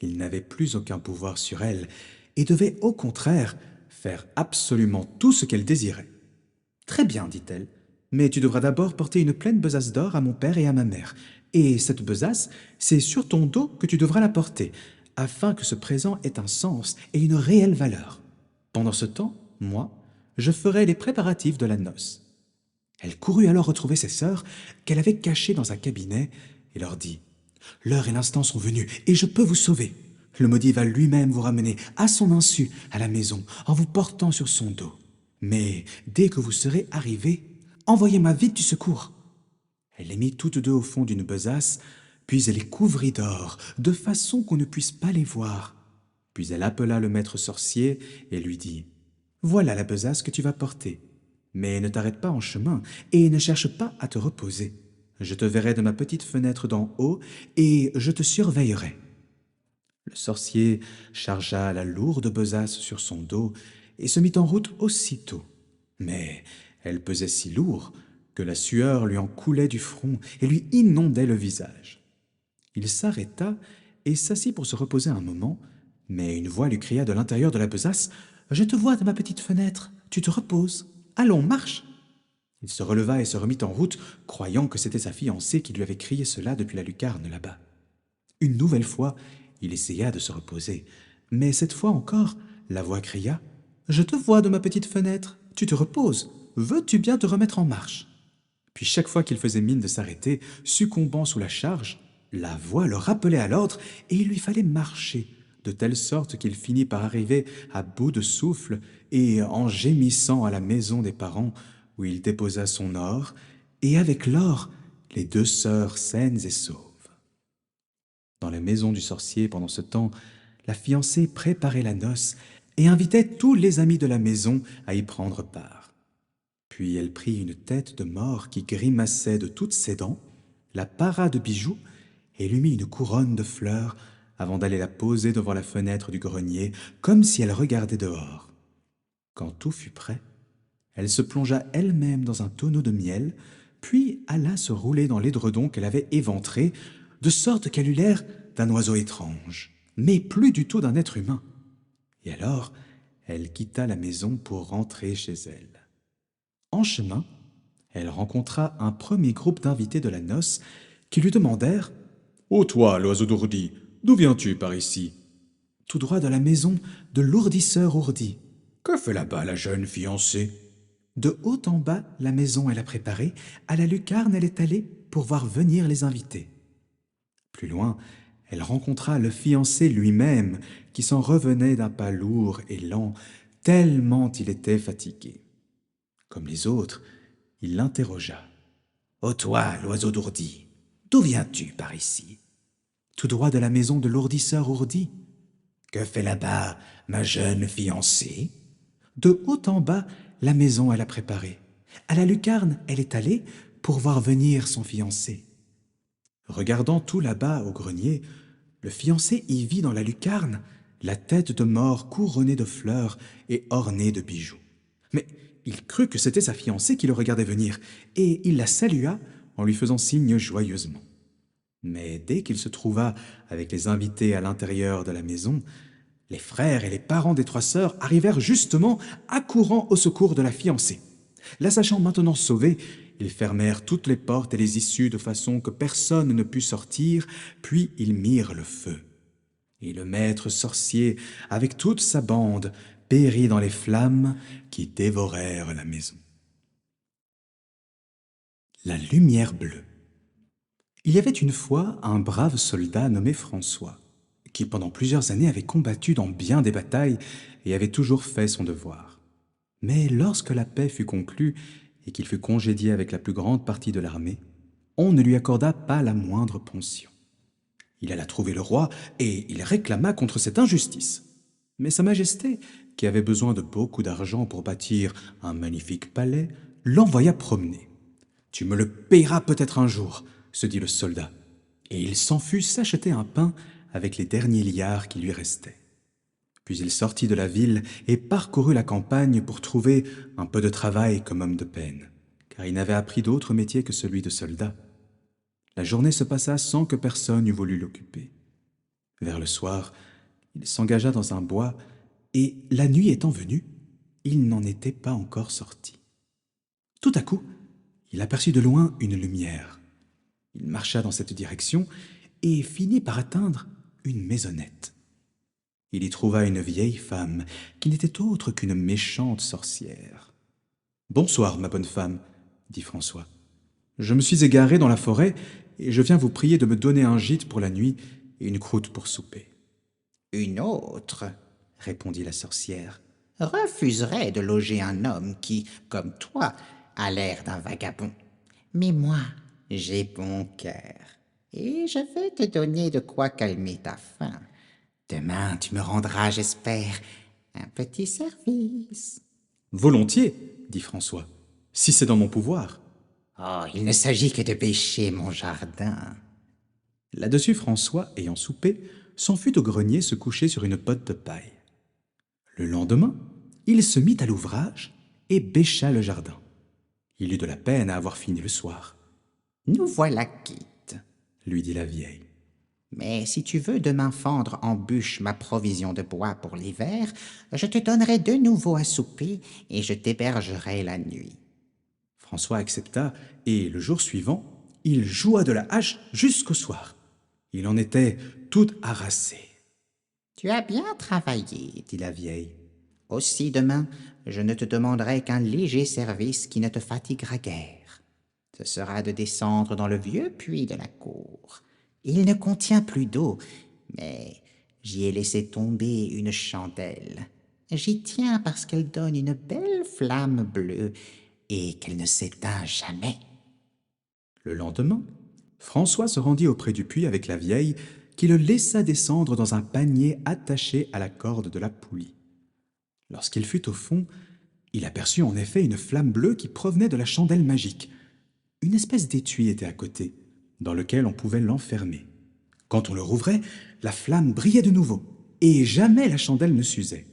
Il n'avait plus aucun pouvoir sur elle et devait au contraire faire absolument tout ce qu'elle désirait. « Très bien, dit-elle, mais tu devras d'abord porter une pleine besace d'or à mon père et à ma mère. Et cette besace, c'est sur ton dos que tu devras la porter, afin que ce présent ait un sens et une réelle valeur. Pendant ce temps, moi, je ferai les préparatifs de la noce. » Elle courut alors retrouver ses sœurs, qu'elle avait cachées dans un cabinet, et leur dit, « L'heure et l'instant sont venus, et je peux vous sauver. Le maudit va lui-même vous ramener, à son insu, à la maison, en vous portant sur son dos. Mais dès que vous serez arrivés, envoyez-moi vite du secours. » Elle les mit toutes deux au fond d'une besace, puis elle les couvrit d'or, de façon qu'on ne puisse pas les voir. Puis elle appela le maître sorcier et lui dit, « Voilà la besace que tu vas porter. Mais ne t'arrête pas en chemin et ne cherche pas à te reposer. Je te verrai de ma petite fenêtre d'en haut et je te surveillerai. » Le sorcier chargea la lourde besace sur son dos et se mit en route aussitôt. Mais elle pesait si lourd que la sueur lui en coulait du front et lui inondait le visage. Il s'arrêta et s'assit pour se reposer un moment, mais une voix lui cria de l'intérieur de la besace, « Je te vois de ma petite fenêtre, tu te reposes. Allons, marche !» Il se releva et se remit en route, croyant que c'était sa fiancée qui lui avait crié cela depuis la lucarne là-bas. Une nouvelle fois, il essaya de se reposer, mais cette fois encore, la voix cria, « Je te vois de ma petite fenêtre, tu te reposes, veux-tu bien te remettre en marche ?» Puis chaque fois qu'il faisait mine de s'arrêter, succombant sous la charge, la voix le rappelait à l'ordre et il lui fallait marcher, de telle sorte qu'il finit par arriver à bout de souffle et, en gémissant à la maison des parents, où il déposa son or, et avec l'or, les deux sœurs saines et sauves. Dans la maison du sorcier, pendant ce temps, la fiancée préparait la noce et invitait tous les amis de la maison à y prendre part. Puis elle prit une tête de mort qui grimaçait de toutes ses dents, la para de bijoux et lui mit une couronne de fleurs avant d'aller la poser devant la fenêtre du grenier, comme si elle regardait dehors. Quand tout fut prêt, elle se plongea elle-même dans un tonneau de miel, puis alla se rouler dans l'édredon qu'elle avait éventré, de sorte qu'elle eut l'air d'un oiseau étrange, mais plus du tout d'un être humain. Et alors, elle quitta la maison pour rentrer chez elle. En chemin, elle rencontra un premier groupe d'invités de la noce qui lui demandèrent « Ô toi, l'oiseau d'ourdi, d'où viens-tu par ici ?»« Tout droit de la maison de l'ourdisseur ourdi. »« Que fait là-bas la jeune fiancée ?»« De haut en bas, la maison elle a préparée, à la lucarne elle est allée pour voir venir les invités. Plus loin, elle rencontra le fiancé lui-même, qui s'en revenait d'un pas lourd et lent, tellement il était fatigué. Comme les autres, il l'interrogea. « Ô toi, l'oiseau d'ourdi, d'où viens-tu par ici? » ?»« Tout droit de la maison de l'ourdisseur ourdi. »« Que fait là-bas ma jeune fiancée? » ?»« De haut en bas, la maison elle a préparée. À la lucarne, elle est allée pour voir venir son fiancé. » Regardant tout là-bas au grenier, le fiancé y vit dans la lucarne la tête de mort couronnée de fleurs et ornée de bijoux. Mais il crut que c'était sa fiancée qui le regardait venir, et il la salua en lui faisant signe joyeusement. Mais dès qu'il se trouva avec les invités à l'intérieur de la maison, les frères et les parents des 3 sœurs arrivèrent justement accourant au secours de la fiancée. La sachant maintenant sauvée, ils fermèrent toutes les portes et les issues de façon que personne ne pût sortir, puis ils mirent le feu. Et le maître sorcier, avec toute sa bande, périt dans les flammes qui dévorèrent la maison. La lumière bleue. Il y avait une fois un brave soldat nommé François, qui pendant plusieurs années avait combattu dans bien des batailles et avait toujours fait son devoir. Mais lorsque la paix fut conclue et qu'il fut congédié avec la plus grande partie de l'armée, on ne lui accorda pas la moindre pension. Il alla trouver le roi et il réclama contre cette injustice. Mais sa majesté, qui avait besoin de beaucoup d'argent pour bâtir un magnifique palais, l'envoya promener. « Tu me le payeras peut-être un jour », se dit le soldat, et il s'en fut s'acheter un pain avec les derniers liards qui lui restaient. Puis il sortit de la ville et parcourut la campagne pour trouver un peu de travail comme homme de peine, car il n'avait appris d'autre métier que celui de soldat. La journée se passa sans que personne eût voulu l'occuper. Vers le soir, il s'engagea dans un bois, et la nuit étant venue, il n'en était pas encore sorti. Tout à coup, il aperçut de loin une lumière. Il marcha dans cette direction et finit par atteindre une maisonnette. Il y trouva une vieille femme qui n'était autre qu'une méchante sorcière. « Bonsoir, ma bonne femme, » dit François. « Je me suis égaré dans la forêt et je viens vous prier de me donner un gîte pour la nuit et une croûte pour souper. »« Une autre, » répondit la sorcière, « refuserait de loger un homme qui, comme toi, a l'air d'un vagabond. Mais moi, j'ai bon cœur, et je vais te donner de quoi calmer ta faim. Demain, tu me rendras, j'espère, un petit service. »« Volontiers, » dit François, « si c'est dans mon pouvoir. » « Oh, il ne s'agit que de bêcher mon jardin. » Là-dessus, François, ayant soupé, s'en fut au grenier se coucher sur une botte de paille. Le lendemain, il se mit à l'ouvrage et bêcha le jardin. Il eut de la peine à avoir fini le soir. « Nous voilà quittes, » lui dit la vieille. « Mais si tu veux demain fendre en bûche ma provision de bois pour l'hiver, je te donnerai de nouveau à souper et je t'hébergerai la nuit. » François accepta, et le jour suivant, il joua de la hache jusqu'au soir. Il en était tout harassé. « Tu as bien travaillé, » dit la vieille. « Aussi demain, je ne te demanderai qu'un léger service qui ne te fatiguera guère. Ce sera de descendre dans le vieux puits de la cour. Il ne contient plus d'eau, mais j'y ai laissé tomber une chandelle. J'y tiens parce qu'elle donne une belle flamme bleue et qu'elle ne s'éteint jamais. » Le lendemain, François se rendit auprès du puits avec la vieille, qui le laissa descendre dans un panier attaché à la corde de la poulie. Lorsqu'il fut au fond, il aperçut en effet une flamme bleue qui provenait de la chandelle magique. Une espèce d'étui était à côté, dans lequel on pouvait l'enfermer. Quand on le rouvrait, la flamme brillait de nouveau, et jamais la chandelle ne s'usait.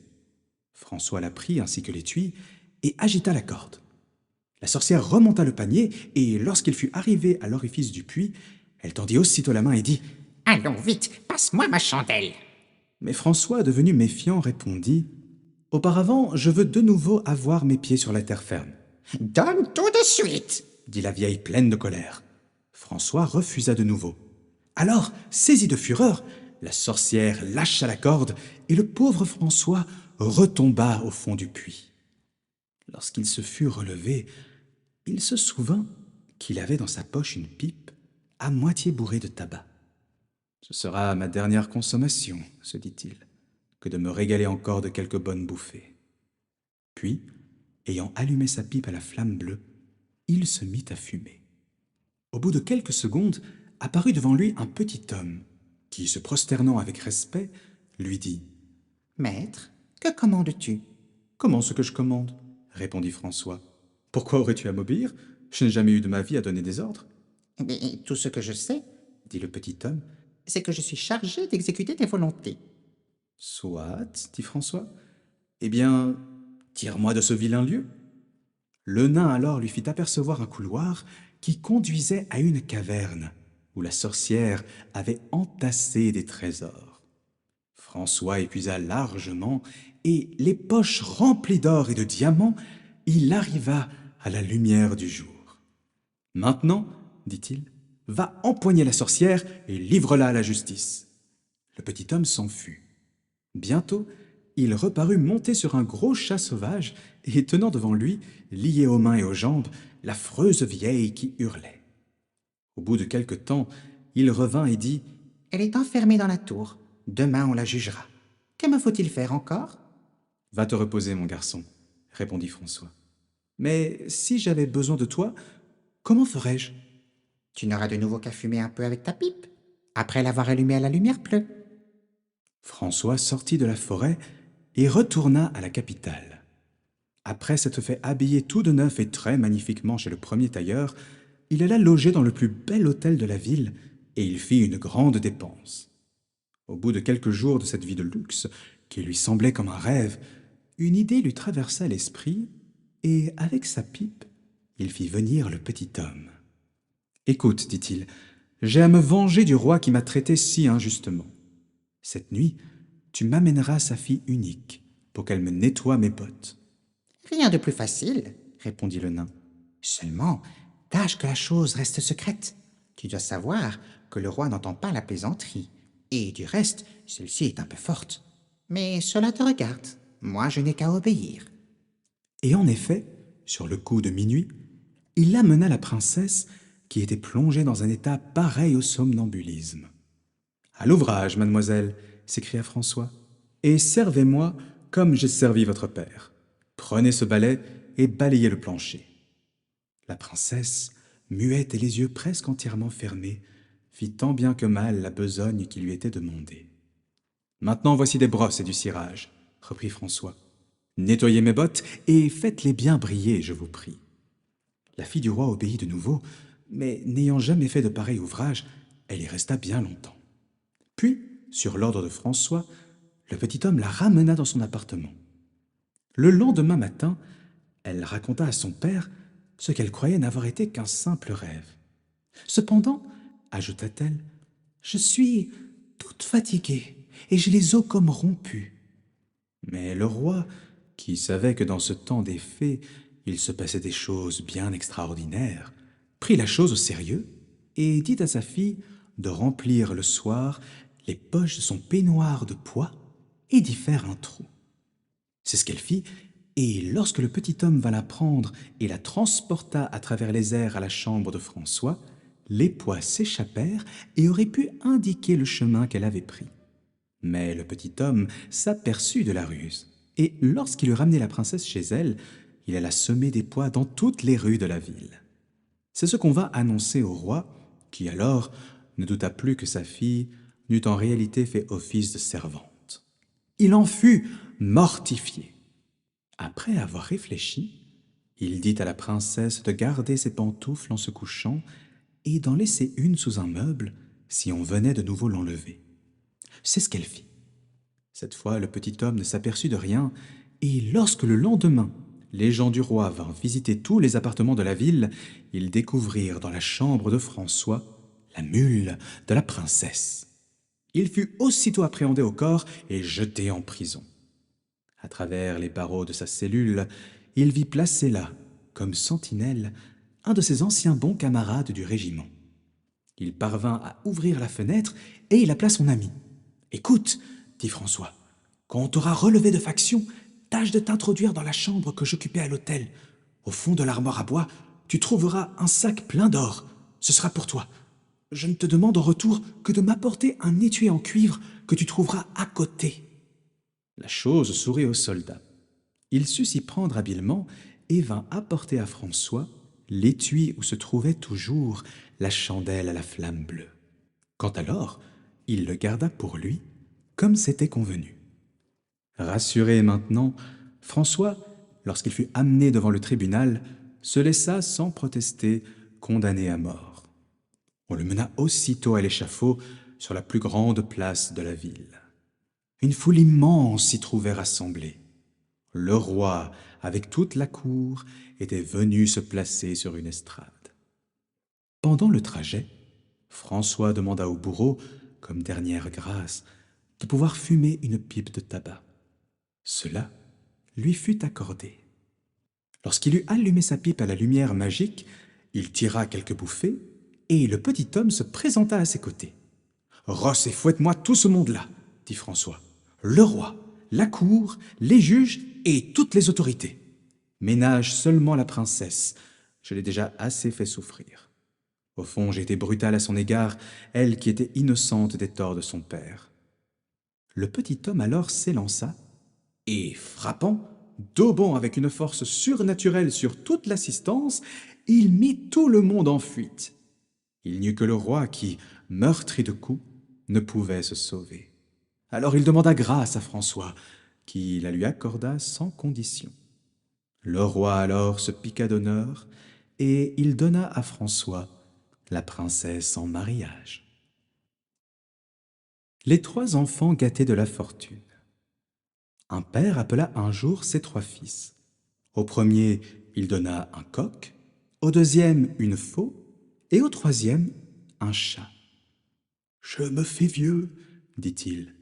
François la prit ainsi que l'étui et agita la corde. La sorcière remonta le panier, et lorsqu'il fut arrivé à l'orifice du puits, elle tendit aussitôt la main et dit « Allons vite, passe-moi ma chandelle. » Mais François, devenu méfiant, répondit « Auparavant, je veux de nouveau avoir mes pieds sur la terre ferme. »« Donne tout de suite !» dit la vieille pleine de colère. François refusa de nouveau. Alors, saisi de fureur, la sorcière lâcha la corde, et le pauvre François retomba au fond du puits. Lorsqu'il se fut relevé, il se souvint qu'il avait dans sa poche une pipe à moitié bourrée de tabac. « Ce sera ma dernière consommation, se dit-il, que de me régaler encore de quelques bonnes bouffées. » Puis, ayant allumé sa pipe à la flamme bleue, il se mit à fumer. Au bout de quelques secondes, apparut devant lui un petit homme, qui, se prosternant avec respect, lui dit « Maître, que commandes-tu » ?« Comment ce que je commande ?» répondit François. « Pourquoi aurais-tu à m'obéir? Je n'ai jamais eu de ma vie à donner des ordres. » »« Mais tout ce que je sais, dit le petit homme. c'est que je suis chargé d'exécuter tes volontés. »« Soit, dit François. Eh bien, tire-moi de ce vilain lieu. » Le nain alors lui fit apercevoir un couloir qui conduisait à une caverne où la sorcière avait entassé des trésors. François épuisa largement et, les poches remplies d'or et de diamants, il arriva à la lumière du jour. « Maintenant, dit-il, va empoigner la sorcière et livre-la à la justice. » Le petit homme s'en fut. Bientôt, il reparut monté sur un gros chat sauvage et tenant devant lui, liée aux mains et aux jambes, l'affreuse vieille qui hurlait. Au bout de quelque temps, il revint et dit « Elle est enfermée dans la tour. Demain, on la jugera. Que me faut-il faire encore ?»« Va te reposer, mon garçon, répondit François. Mais si j'avais besoin de toi, comment ferais-je ? Tu n'auras de nouveau qu'à fumer un peu avec ta pipe, après l'avoir allumée à la lumière bleue. » François sortit de la forêt et retourna à la capitale. Après s'être fait habiller tout de neuf et très magnifiquement chez le premier tailleur, il alla loger dans le plus bel hôtel de la ville et il fit une grande dépense. Au bout de quelques jours de cette vie de luxe, qui lui semblait comme un rêve, une idée lui traversa l'esprit et, avec sa pipe, il fit venir le petit homme. « Écoute, dit-il, j'ai à me venger du roi qui m'a traité si injustement. Cette nuit, tu m'amèneras sa fille unique pour qu'elle me nettoie mes bottes. »« Rien de plus facile, répondit le nain. Seulement, tâche que la chose reste secrète. Tu dois savoir que le roi n'entend pas la plaisanterie. Et du reste, celle-ci est un peu forte. Mais cela te regarde. Moi, je n'ai qu'à obéir. » Et en effet, sur le coup de minuit, il amena la princesse qui était plongée dans un état pareil au somnambulisme. « À l'ouvrage, mademoiselle !» s'écria François. « Et servez-moi comme j'ai servi votre père. Prenez ce balai et balayez le plancher. » La princesse, muette et les yeux presque entièrement fermés, fit tant bien que mal la besogne qui lui était demandée. « Maintenant voici des brosses et du cirage, » reprit François. « Nettoyez mes bottes et faites-les bien briller, je vous prie. » La fille du roi obéit de nouveau, mais n'ayant jamais fait de pareil ouvrage, elle y resta bien longtemps. Puis, sur l'ordre de François, le petit homme la ramena dans son appartement. Le lendemain matin, elle raconta à son père ce qu'elle croyait n'avoir été qu'un simple rêve. « Cependant, ajouta-t-elle, je suis toute fatiguée et j'ai les os comme rompus. » Mais le roi, qui savait que dans ce temps des fées, il se passait des choses bien extraordinaires, prit la chose au sérieux et dit à sa fille de remplir le soir les poches de son peignoir de pois et d'y faire un trou. C'est ce qu'elle fit, et lorsque le petit homme vint la prendre et la transporta à travers les airs à la chambre de François, les pois s'échappèrent et auraient pu indiquer le chemin qu'elle avait pris. Mais le petit homme s'aperçut de la ruse, et lorsqu'il eut ramené la princesse chez elle, il alla semer des pois dans toutes les rues de la ville. C'est ce qu'on vint annoncer au roi, qui alors ne douta plus que sa fille n'eût en réalité fait office de servante. Il en fut mortifié. Après avoir réfléchi, il dit à la princesse de garder ses pantoufles en se couchant et d'en laisser une sous un meuble si on venait de nouveau l'enlever. C'est ce qu'elle fit. Cette fois, le petit homme ne s'aperçut de rien, et lorsque le lendemain, les gens du roi vinrent visiter tous les appartements de la ville, ils découvrirent dans la chambre de François la mule de la princesse. Il fut aussitôt appréhendé au corps et jeté en prison. À travers les barreaux de sa cellule, il vit placé là, comme sentinelle, un de ses anciens bons camarades du régiment. Il parvint à ouvrir la fenêtre et il appela son ami. « Écoute, dit François, quand on t'aura relevé de faction, tâche de t'introduire dans la chambre que j'occupais à l'hôtel. Au fond de l'armoire à bois, tu trouveras un sac plein d'or. Ce sera pour toi. Je ne te demande en retour que de m'apporter un étui en cuivre que tu trouveras à côté. » La chose sourit au soldat. Il sut s'y prendre habilement et vint apporter à François l'étui où se trouvait toujours la chandelle à la flamme bleue. Quant à l'or, il le garda pour lui, comme c'était convenu. Rassuré maintenant, François, lorsqu'il fut amené devant le tribunal, se laissa sans protester condamner à mort. On le mena aussitôt à l'échafaud sur la plus grande place de la ville. Une foule immense s'y trouvait rassemblée. Le roi, avec toute la cour, était venu se placer sur une estrade. Pendant le trajet, François demanda au bourreau, comme dernière grâce, de pouvoir fumer une pipe de tabac. Cela lui fut accordé. Lorsqu'il eut allumé sa pipe à la lumière magique, il tira quelques bouffées et le petit homme se présenta à ses côtés. « Rosse et fouette-moi tout ce monde-là, » dit François. « Le roi, la cour, les juges et toutes les autorités. Ménage seulement la princesse, je l'ai déjà assez fait souffrir. Au fond, j'ai été brutal à son égard, elle qui était innocente des torts de son père. » Le petit homme alors s'élança et, frappant, daubant avec une force surnaturelle sur toute l'assistance, il mit tout le monde en fuite. Il n'y eut que le roi qui, meurtri de coups, ne pouvait se sauver. Alors il demanda grâce à François, qui la lui accorda sans condition. Le roi alors se piqua d'honneur, et il donna à François la princesse en mariage. Les 3 enfants gâtés de la fortune. Un père appela un jour ses 3 fils. Au premier, il donna un coq, au deuxième, une faux, et au troisième, un chat. « Je me fais vieux, dit-il.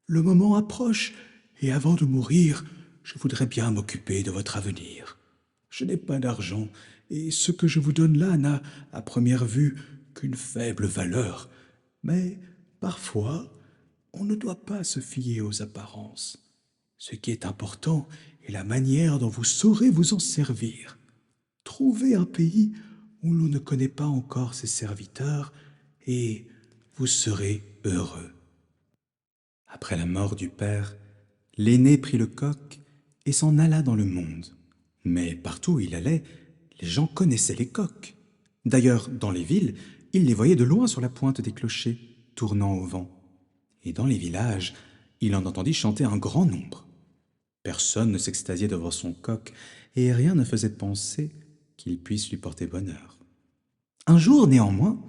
Le moment approche, et avant de mourir, je voudrais bien m'occuper de votre avenir. Je n'ai pas d'argent, et ce que je vous donne là n'a, à première vue, qu'une faible valeur. Mais, parfois, on ne doit pas se fier aux apparences. Ce qui est important est la manière dont vous saurez vous en servir. Trouvez un pays où l'on ne connaît pas encore ses serviteurs, et vous serez heureux. » Après la mort du père, l'aîné prit le coq et s'en alla dans le monde. Mais partout où il allait, les gens connaissaient les coqs. D'ailleurs, dans les villes, il les voyait de loin sur la pointe des clochers, tournant au vent. Et dans les villages, il en entendit chanter un grand nombre. Personne ne s'extasiait devant son coq, et rien ne faisait penser qu'il puisse lui porter bonheur. Un jour, néanmoins,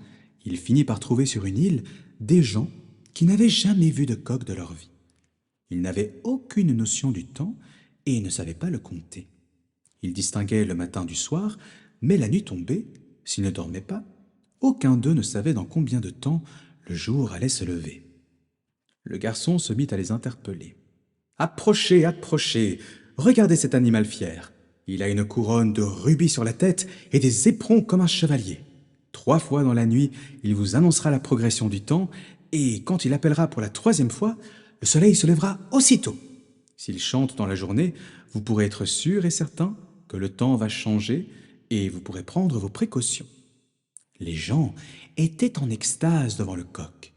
il finit par trouver sur une île des gens qui n'avaient jamais vu de coq de leur vie. Ils n'avaient aucune notion du temps et ne savaient pas le compter. Ils distinguaient le matin du soir, mais la nuit tombée, s'ils ne dormaient pas, aucun d'eux ne savait dans combien de temps le jour allait se lever. Le garçon se mit à les interpeller. « Approchez, approchez, regardez cet animal fier. Il a une couronne de rubis sur la tête et des éperons comme un chevalier. 3 fois dans la nuit, il vous annoncera la progression du temps, et quand il appellera pour la 3e fois, le soleil se lèvera aussitôt. S'il chante dans la journée, vous pourrez être sûr et certain que le temps va changer et vous pourrez prendre vos précautions. » Les gens étaient en extase devant le coq.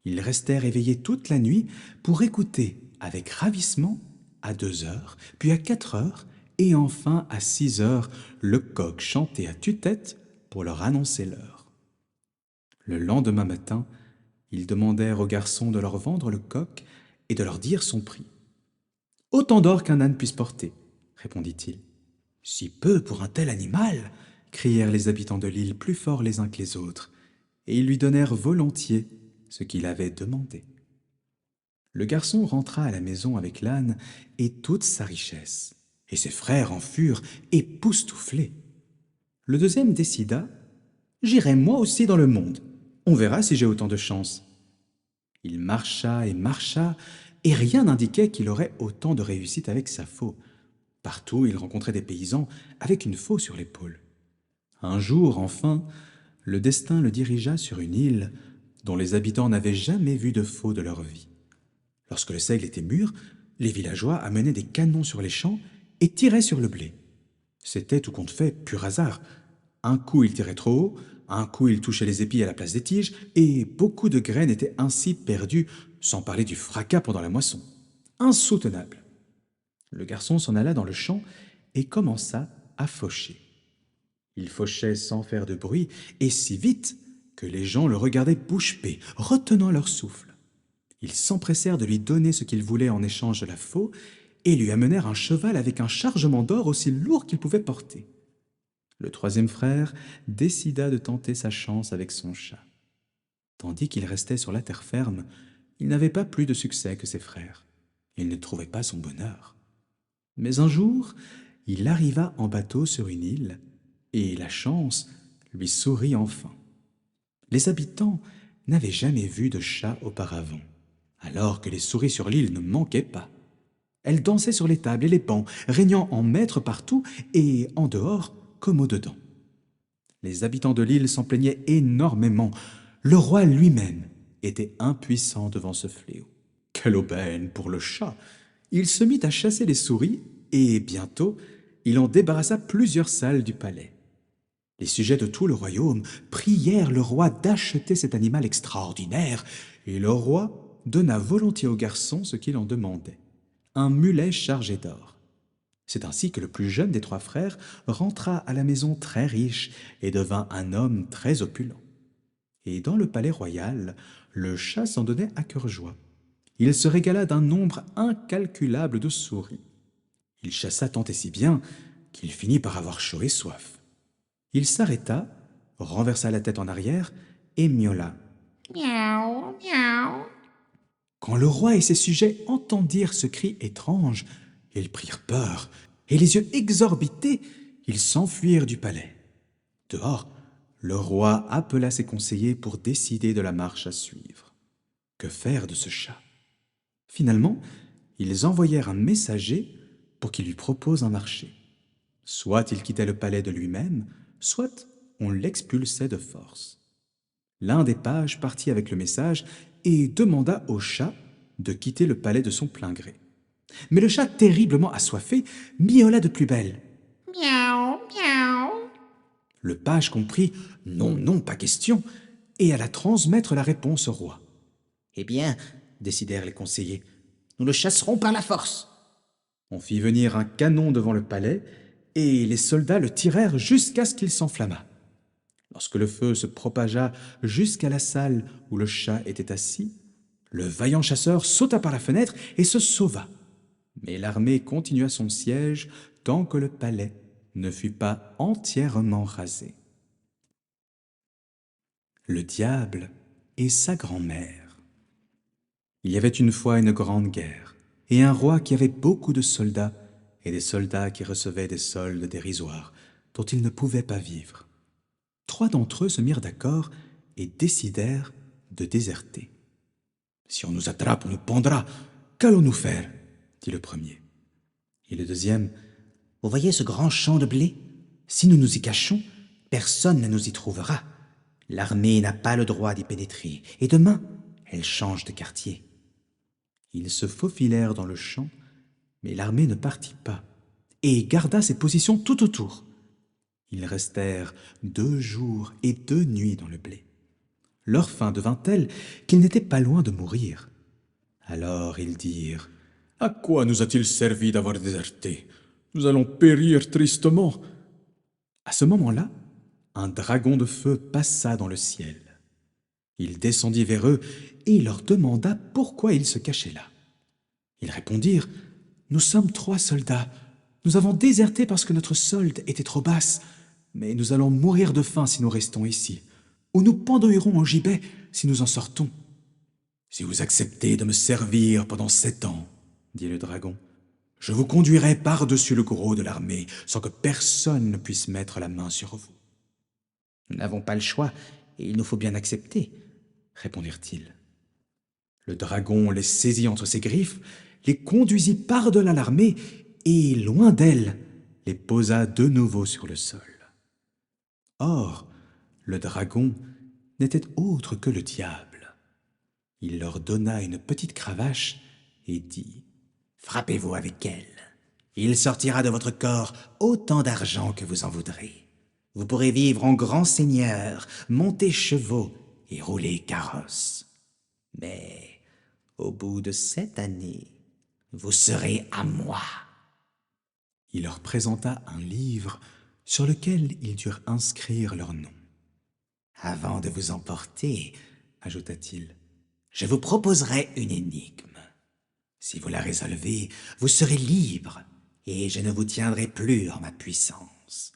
Ils restèrent éveillés toute la nuit pour écouter avec ravissement à 2 heures, puis à 4 heures, et enfin à 6 heures, le coq chantait à tue-tête pour leur annoncer l'heure. Le lendemain matin, ils demandèrent aux garçons de leur vendre le coq et de leur dire son prix. « Autant d'or qu'un âne puisse porter, » répondit-il. « Si peu pour un tel animal !» crièrent les habitants de l'île plus fort les uns que les autres, et ils lui donnèrent volontiers ce qu'il avait demandé. Le garçon rentra à la maison avec l'âne et toute sa richesse, et ses frères en furent époustouflés. Le deuxième décida « J'irai moi aussi dans le monde, on verra si j'ai autant de chance. » Il marcha, et rien n'indiquait qu'il aurait autant de réussite avec sa faux. Partout, il rencontrait des paysans avec une faux sur l'épaule. Un jour, enfin, le destin le dirigea sur une île dont les habitants n'avaient jamais vu de faux de leur vie. Lorsque le seigle était mûr, les villageois amenaient des canons sur les champs et tiraient sur le blé. C'était tout compte fait pur hasard. Un coup ils tiraient trop haut, un coup ils touchaient les épis à la place des tiges, et beaucoup de graines étaient ainsi perdues, sans parler du fracas pendant la moisson. Insoutenable. Le garçon s'en alla dans le champ et commença à faucher. Il fauchait sans faire de bruit, et si vite que les gens le regardaient bouche bée, retenant leur souffle. Ils s'empressèrent de lui donner ce qu'il voulait en échange de la faux, et lui amenèrent un cheval avec un chargement d'or aussi lourd qu'il pouvait porter. Le troisième frère décida de tenter sa chance avec son chat. Tandis qu'il restait sur la terre ferme, il n'avait pas plus de succès que ses frères. Il ne trouvait pas son bonheur. Mais un jour, il arriva en bateau sur une île, et la chance lui sourit enfin. Les habitants n'avaient jamais vu de chat auparavant, alors que les souris sur l'île ne manquaient pas. Elles dansaient sur les tables et les bancs, régnant en maîtres partout et en dehors comme au-dedans. Les habitants de l'île s'en plaignaient énormément. Le roi lui-même était impuissant devant ce fléau. Quelle aubaine pour le chat! Il se mit à chasser les souris et bientôt il en débarrassa plusieurs salles du palais. Les sujets de tout le royaume prièrent le roi d'acheter cet animal extraordinaire, et le roi donna volontiers au garçon ce qu'il en demandait, un mulet chargé d'or. C'est ainsi que le plus jeune des trois frères rentra à la maison très riche et devint un homme très opulent. Et dans le palais royal, le chat s'en donnait à cœur joie. Il se régala d'un nombre incalculable de souris. Il chassa tant et si bien qu'il finit par avoir chaud et soif. Il s'arrêta, renversa la tête en arrière et miaula. Miaou, miaou. Quand le roi et ses sujets entendirent ce cri étrange, ils prirent peur, et les yeux exorbités, ils s'enfuirent du palais. Dehors, le roi appela ses conseillers pour décider de la marche à suivre. Que faire de ce chat? Finalement, ils envoyèrent un messager pour qu'il lui propose un marché. Soit il quittait le palais de lui-même, soit on l'expulsait de force. L'un des pages partit avec le message et demanda au chat de quitter le palais de son plein gré. Mais le chat, terriblement assoiffé, miaula de plus belle. Miaou, miaou. Le page comprit « Non, non, pas question » et alla transmettre la réponse au roi. « Eh bien, décidèrent les conseillers, nous le chasserons par la force. » On fit venir un canon devant le palais, et les soldats le tirèrent jusqu'à ce qu'il s'enflammât. Lorsque le feu se propagea jusqu'à la salle où le chat était assis, le vaillant chasseur sauta par la fenêtre et se sauva. Mais l'armée continua son siège tant que le palais ne fut pas entièrement rasé. Le diable et sa grand-mère. Il y avait une fois une grande guerre, et un roi qui avait beaucoup de soldats, et des soldats qui recevaient des soldes dérisoires, dont ils ne pouvaient pas vivre. 3 d'entre eux se mirent d'accord et décidèrent de déserter. « Si on nous attrape, on nous pendra. Qu'allons-nous faire ?» dit le premier. Et le deuxième, « Vous voyez ce grand champ de blé? Si nous nous y cachons, personne ne nous y trouvera. L'armée n'a pas le droit d'y pénétrer, et demain, elle change de quartier. » Ils se faufilèrent dans le champ, mais l'armée ne partit pas, et garda ses positions tout autour. Ils restèrent 2 jours et 2 nuits dans le blé. Leur faim devint telle qu'ils n'étaient pas loin de mourir. Alors ils dirent « À quoi nous a-t-il servi d'avoir déserté? Nous allons périr tristement. » À ce moment-là, un dragon de feu passa dans le ciel. Il descendit vers eux et leur demanda pourquoi ils se cachaient là. Ils répondirent « Nous sommes 3 soldats. Nous avons déserté parce que notre solde était trop basse, mais nous allons mourir de faim si nous restons ici, ou nous pendouillerons au gibet si nous en sortons. »« Si vous acceptez de me servir pendant 7 ans, dit le dragon, je vous conduirai par-dessus le gros de l'armée sans que personne ne puisse mettre la main sur vous. »« Nous n'avons pas le choix, et il nous faut bien accepter, » répondirent-ils. Le dragon les saisit entre ses griffes, les conduisit par-delà l'armée et, loin d'elle, les posa de nouveau sur le sol. Or, le dragon n'était autre que le diable. Il leur donna une petite cravache et dit « Frappez-vous avec elle. Il sortira de votre corps autant d'argent que vous en voudrez. Vous pourrez vivre en grand seigneur, monter chevaux et rouler carrosse. Mais au bout de 7 années, vous serez à moi. » Il leur présenta un livre sur lequel ils durent inscrire leurs noms. « Avant de vous emporter, ajouta-t-il, je vous proposerai une énigme. Si vous la résolvez, vous serez libre et je ne vous tiendrai plus en ma puissance. »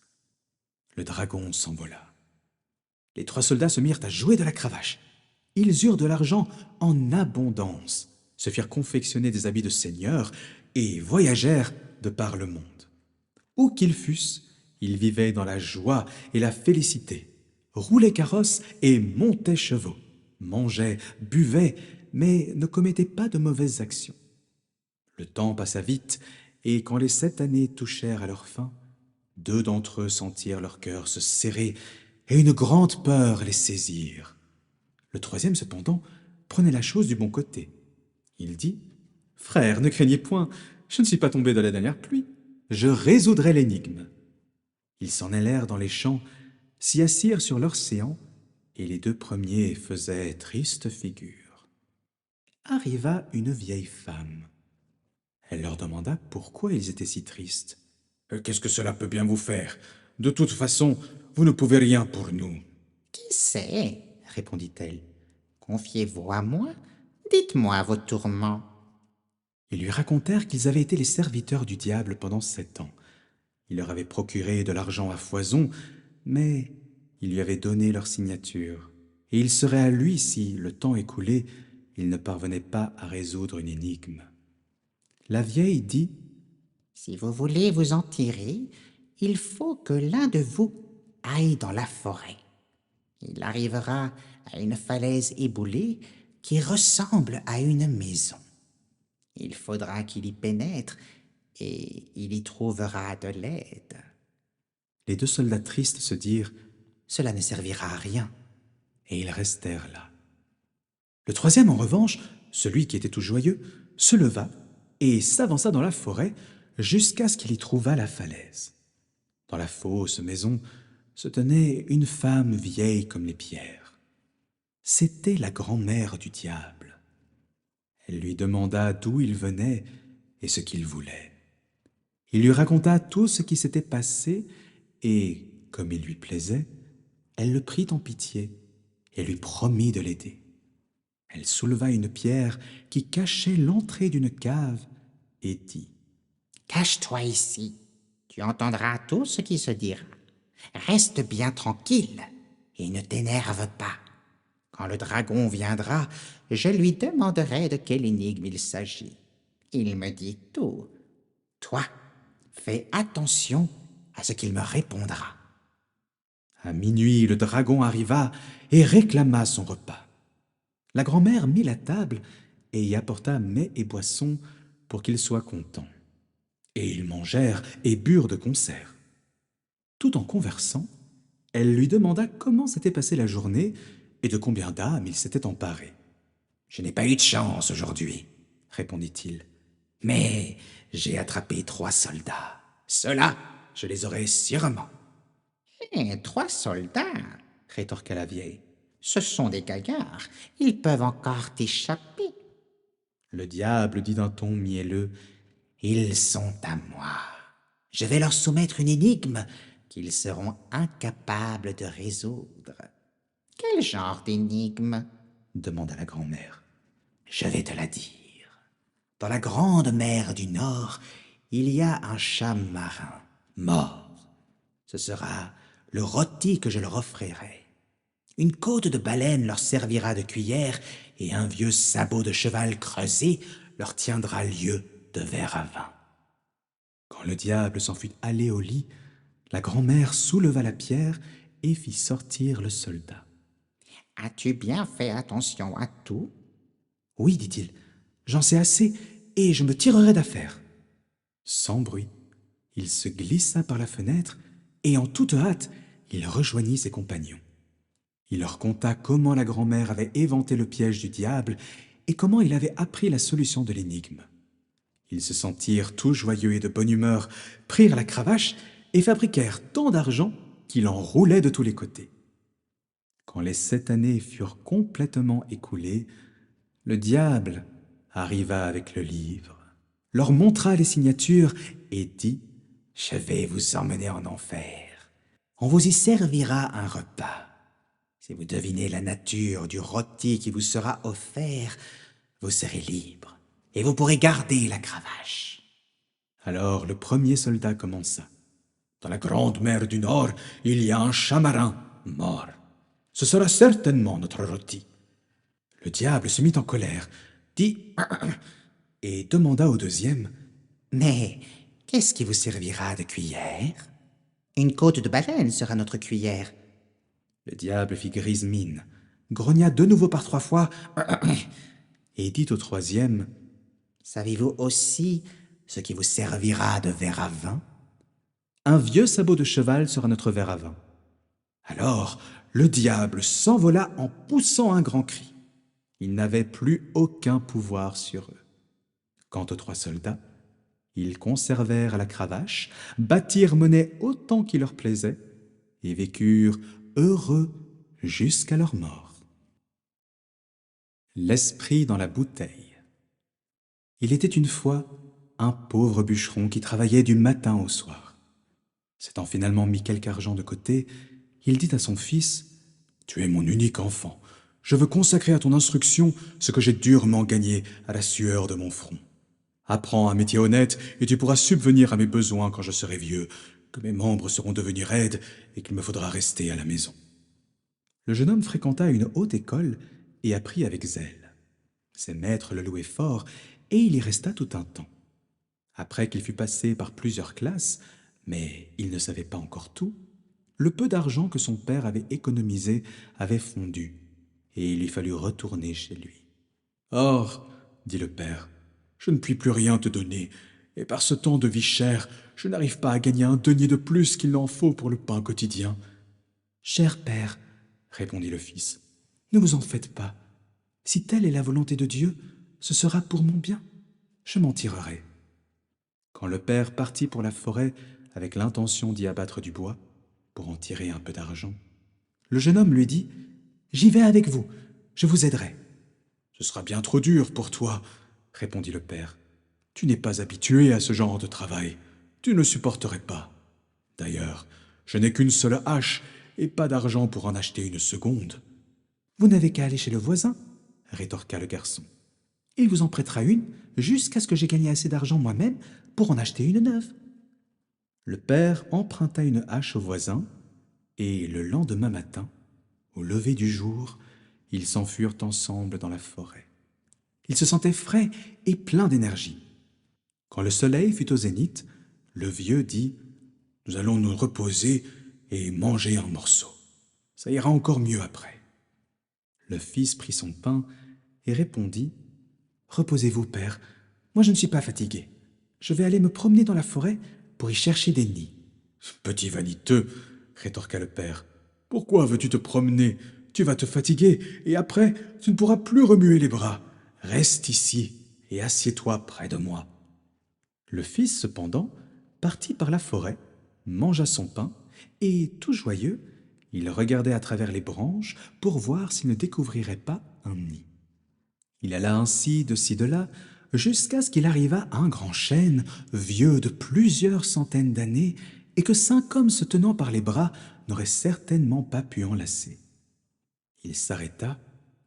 Le dragon s'envola. Les 3 soldats se mirent à jouer de la cravache. Ils eurent de l'argent en abondance, se firent confectionner des habits de seigneurs et voyagèrent de par le monde. Où qu'ils fussent, ils vivaient dans la joie et la félicité, roulaient carrosse et montaient chevaux, mangeaient, buvaient, mais ne commettaient pas de mauvaises actions. Le temps passa vite, et quand les 7 années touchèrent à leur fin, 2 d'entre eux sentirent leur cœur se serrer, et une grande peur les saisir. Le 3e, cependant, prenait la chose du bon côté. Il dit, « Frère, ne craignez point, je ne suis pas tombé de la dernière pluie. Je résoudrai l'énigme. » Ils s'en allèrent dans les champs, s'y assirent sur leur séant, et les 2 premiers faisaient triste figure. Arriva une vieille femme. Elle leur demanda pourquoi ils étaient si tristes. « Qu'est-ce que cela peut bien vous faire? De toute façon, vous ne pouvez rien pour nous. »« Qui sait, répondit-elle. Confiez-vous à moi, dites-moi vos tourments. » Ils lui racontèrent qu'ils avaient été les serviteurs du diable pendant 7 ans. Il leur avait procuré de l'argent à foison, mais ils lui avaient donné leur signature, et il serait à lui si, le temps écoulé, il ne parvenait pas à résoudre une énigme. La vieille dit, « Si vous voulez vous en tirer, il faut que l'un de vous aille dans la forêt. Il arrivera à une falaise éboulée qui ressemble à une maison. Il faudra qu'il y pénètre et il y trouvera de l'aide. » Les 2 soldats tristes se dirent, « Cela ne servira à rien. » Et ils restèrent là. Le 3e, en revanche, celui qui était tout joyeux, se leva et s'avança dans la forêt jusqu'à ce qu'il y trouvât la falaise. Dans la fausse maison se tenait une femme vieille comme les pierres. C'était la grand-mère du diable. Elle lui demanda d'où il venait et ce qu'il voulait. Il lui raconta tout ce qui s'était passé et, comme il lui plaisait, elle le prit en pitié et lui promit de l'aider. Elle souleva une pierre qui cachait l'entrée d'une cave et dit, « Cache-toi ici, tu entendras tout ce qui se dira. Reste bien tranquille et ne t'énerve pas. Quand le dragon viendra, je lui demanderai de quelle énigme il s'agit. Il me dit tout. Toi, fais attention à ce qu'il me répondra. » À minuit, le dragon arriva et réclama son repas. La grand-mère mit la table et y apporta mets et boissons pour qu'il soit content. Et ils mangèrent et burent de concert. Tout en conversant, elle lui demanda comment s'était passée la journée et de combien d'âmes il s'était emparé. « Je n'ai pas eu de chance aujourd'hui, » répondit-il, « mais j'ai attrapé 3 soldats. Ceux-là, je les aurai sûrement. »« 3 soldats, » rétorqua la vieille. « Ce sont des gaillards, ils peuvent encore t'échapper. » Le diable dit d'un ton mielleux, « Ils sont à moi. Je vais leur soumettre une énigme qu'ils seront incapables de résoudre. »« Quel genre d'énigme ?» demanda la grand-mère. « Je vais te la dire. Dans la grande mer du Nord, il y a un chat marin mort. Ce sera le rôti que je leur offrirai. Une côte de baleine leur servira de cuillère et un vieux sabot de cheval creusé leur tiendra lieu de verre à vin. » Quand le diable s'en fut allé au lit, la grand-mère souleva la pierre et fit sortir le soldat. « As-tu bien fait attention à tout ?»« Oui, dit-il, j'en sais assez et je me tirerai d'affaire. » Sans bruit, il se glissa par la fenêtre et en toute hâte, il rejoignit ses compagnons. Il leur conta comment la grand-mère avait éventé le piège du diable et comment il avait appris la solution de l'énigme. Ils se sentirent tout joyeux et de bonne humeur, prirent la cravache et fabriquèrent tant d'argent qu'il en roulait de tous les côtés. Quand les 7 années furent complètement écoulées, le diable arriva avec le livre, leur montra les signatures et dit « Je vais vous emmener en enfer. On vous y servira un repas. Si vous devinez la nature du rôti qui vous sera offert, vous serez libre et vous pourrez garder la cravache. » Alors le premier soldat commença. « Dans la grande mer du Nord, il y a un chat marin mort. Ce sera certainement notre rôti. » Le diable se mit en colère, dit « et demanda au deuxième « Mais qu'est-ce qui vous servira de cuillère ?»« Une côte de baleine sera notre cuillère. » Le diable fit grise mine, grogna de nouveau par 3 fois et dit au troisième « Savez-vous aussi ce qui vous servira de verre à vin? » Un vieux sabot de cheval sera notre verre à vin. Alors le diable s'envola en poussant un grand cri. Il n'avait plus aucun pouvoir sur eux. Quant aux 3 soldats, ils conservèrent la cravache, bâtirent monnaie autant qu'il leur plaisait et vécurent heureux jusqu'à leur mort. L'esprit dans la bouteille. Il était une fois un pauvre bûcheron qui travaillait du matin au soir. S'étant finalement mis quelque argent de côté, il dit à son fils « Tu es mon unique enfant. Je veux consacrer à ton instruction ce que j'ai durement gagné à la sueur de mon front. Apprends un métier honnête et tu pourras subvenir à mes besoins quand je serai vieux, que mes membres seront devenus raides et qu'il me faudra rester à la maison. » Le jeune homme fréquenta une haute école et apprit avec zèle. Ses maîtres le louaient fort et il y resta tout un temps. Après qu'il fut passé par plusieurs classes, mais il ne savait pas encore tout, le peu d'argent que son père avait économisé avait fondu et il lui fallut retourner chez lui. « Or, dit le père, je ne puis plus rien te donner, et par ce temps de vie chère, je n'arrive pas à gagner un denier de plus qu'il n'en faut pour le pain quotidien. »« Cher père, répondit le fils, ne vous en faites pas. Si telle est la volonté de Dieu, ce sera pour mon bien. Je m'en tirerai. » Quand le père partit pour la forêt avec l'intention d'y abattre du bois, pour en tirer un peu d'argent, le jeune homme lui dit « J'y vais avec vous, je vous aiderai. »« Ce sera bien trop dur pour toi, répondit le père. Tu n'es pas habitué à ce genre de travail, tu ne supporterais pas. D'ailleurs, je n'ai qu'une seule hache et pas d'argent pour en acheter une seconde. »« Vous n'avez qu'à aller chez le voisin, rétorqua le garçon. Il vous en prêtera une jusqu'à ce que j'aie gagné assez d'argent moi-même pour en acheter une neuve. » Le père emprunta une hache au voisin, et le lendemain matin, au lever du jour, ils s'enfuirent ensemble dans la forêt. Ils se sentaient frais et pleins d'énergie. Quand le soleil fut au zénith, le vieux dit « Nous allons nous reposer et manger un morceau. Ça ira encore mieux après. » Le fils prit son pain et répondit « Reposez-vous, père, moi je ne suis pas fatigué. Je vais aller me promener dans la forêt pour y chercher des nids. »« Petit vaniteux, rétorqua le père, pourquoi veux-tu te promener? Tu vas te fatiguer et après tu ne pourras plus remuer les bras. Reste ici et assieds-toi près de moi. » Le fils, cependant, partit par la forêt, mangea son pain et, tout joyeux, il regardait à travers les branches pour voir s'il ne découvrirait pas un nid. Il alla ainsi de ci de là jusqu'à ce qu'il arriva à un grand chêne, vieux de plusieurs centaines d'années, et que 5 hommes se tenant par les bras n'auraient certainement pas pu enlacer. Il s'arrêta,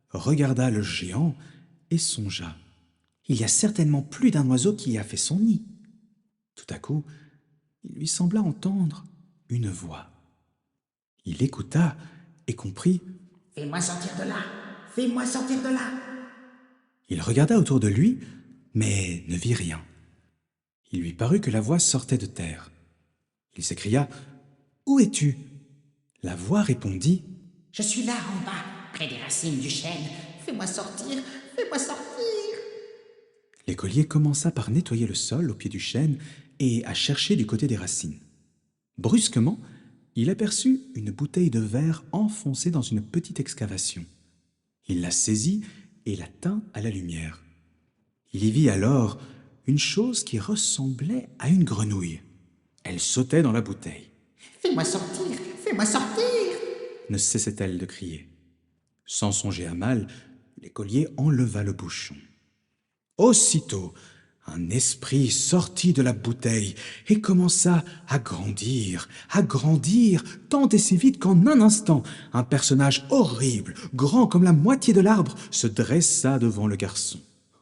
regarda le géant et songea. Il y a certainement plus d'un oiseau qui y a fait son nid. Tout à coup, il lui sembla entendre une voix. Il écouta et comprit « Fais-moi sortir de là! Fais-moi sortir de là! » Il regarda autour de lui, mais ne vit rien. Il lui parut que la voix sortait de terre. Il s'écria « Où es-tu » La voix répondit « Je suis là en bas, près des racines du chêne. Fais-moi sortir! Fais-moi sortir! » L'écolier commença par nettoyer le sol au pied du chêne et à chercher du côté des racines. Brusquement, il aperçut une bouteille de verre enfoncée dans une petite excavation. Il la saisit et la tint à la lumière. Il y vit alors une chose qui ressemblait à une grenouille. Elle sautait dans la bouteille. « Fais-moi sortir! Fais-moi sortir !» ne cessait-elle de crier. Sans songer à mal, l'écolier enleva le bouchon. Aussitôt, un esprit sortit de la bouteille et commença à grandir, tant et si vite qu'en un instant, un personnage horrible, grand comme la moitié de l'arbre, se dressa devant le garçon.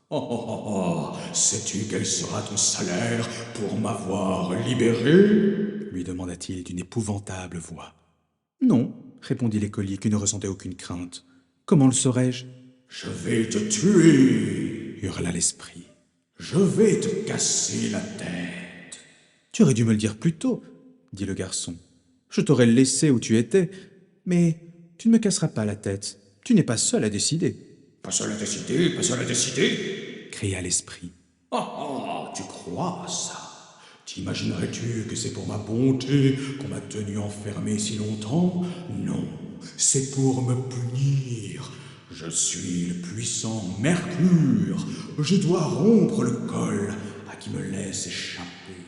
« Oh, sais-tu quel sera ton salaire pour m'avoir libéré ?» lui demanda-t-il d'une épouvantable voix. « Non, » répondit l'écolier qui ne ressentait aucune crainte. « Comment le saurais-je ?»« Je vais te tuer !» hurla l'esprit. « Je vais te casser la tête !»« Tu aurais dû me le dire plus tôt, » dit le garçon. « Je t'aurais laissé où tu étais, mais tu ne me casseras pas la tête. Tu n'es pas seul à décider. »« Pas seul à décider, pas seul à décider !» cria l'esprit. « Tu crois à ça? T'imaginerais-tu que c'est pour ma bonté qu'on m'a tenu enfermé si longtemps? Non, c'est pour me punir. Je suis le puissant Mercure. Je dois rompre le col à qui me laisse échapper. »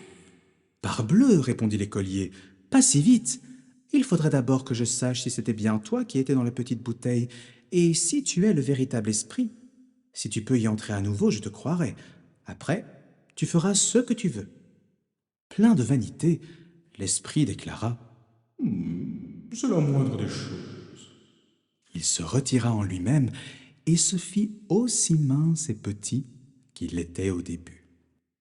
« Parbleu, répondit l'écolier, pas si vite. Il faudrait d'abord que je sache si c'était bien toi qui étais dans la petite bouteille, et si tu es le véritable esprit. Si tu peux y entrer à nouveau, je te croirai. Après, tu feras ce que tu veux. » Plein de vanité, l'esprit déclara « C'est la moindre des choses. » Il se retira en lui-même et se fit aussi mince et petit qu'il l'était au début,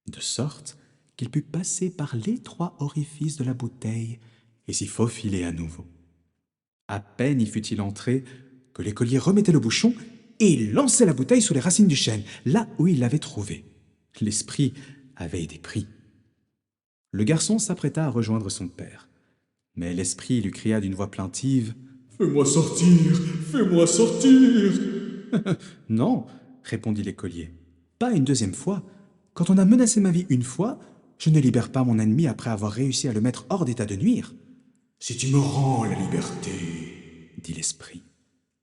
de sorte qu'il put passer par l'étroit orifice de la bouteille et s'y faufiler à nouveau. À peine y fut-il entré que l'écolier remettait le bouchon et lançait la bouteille sous les racines du chêne, là où il l'avait trouvée. L'esprit avait été pris. Le garçon s'apprêta à rejoindre son père, mais l'esprit lui cria d'une voix plaintive « Fais-moi sortir! Fais-moi sortir !»« Non, répondit l'écolier, pas une deuxième fois. Quand on a menacé ma vie une fois, je ne libère pas mon ennemi après avoir réussi à le mettre hors d'état de nuire. »« Si tu me rends la liberté, dit l'esprit,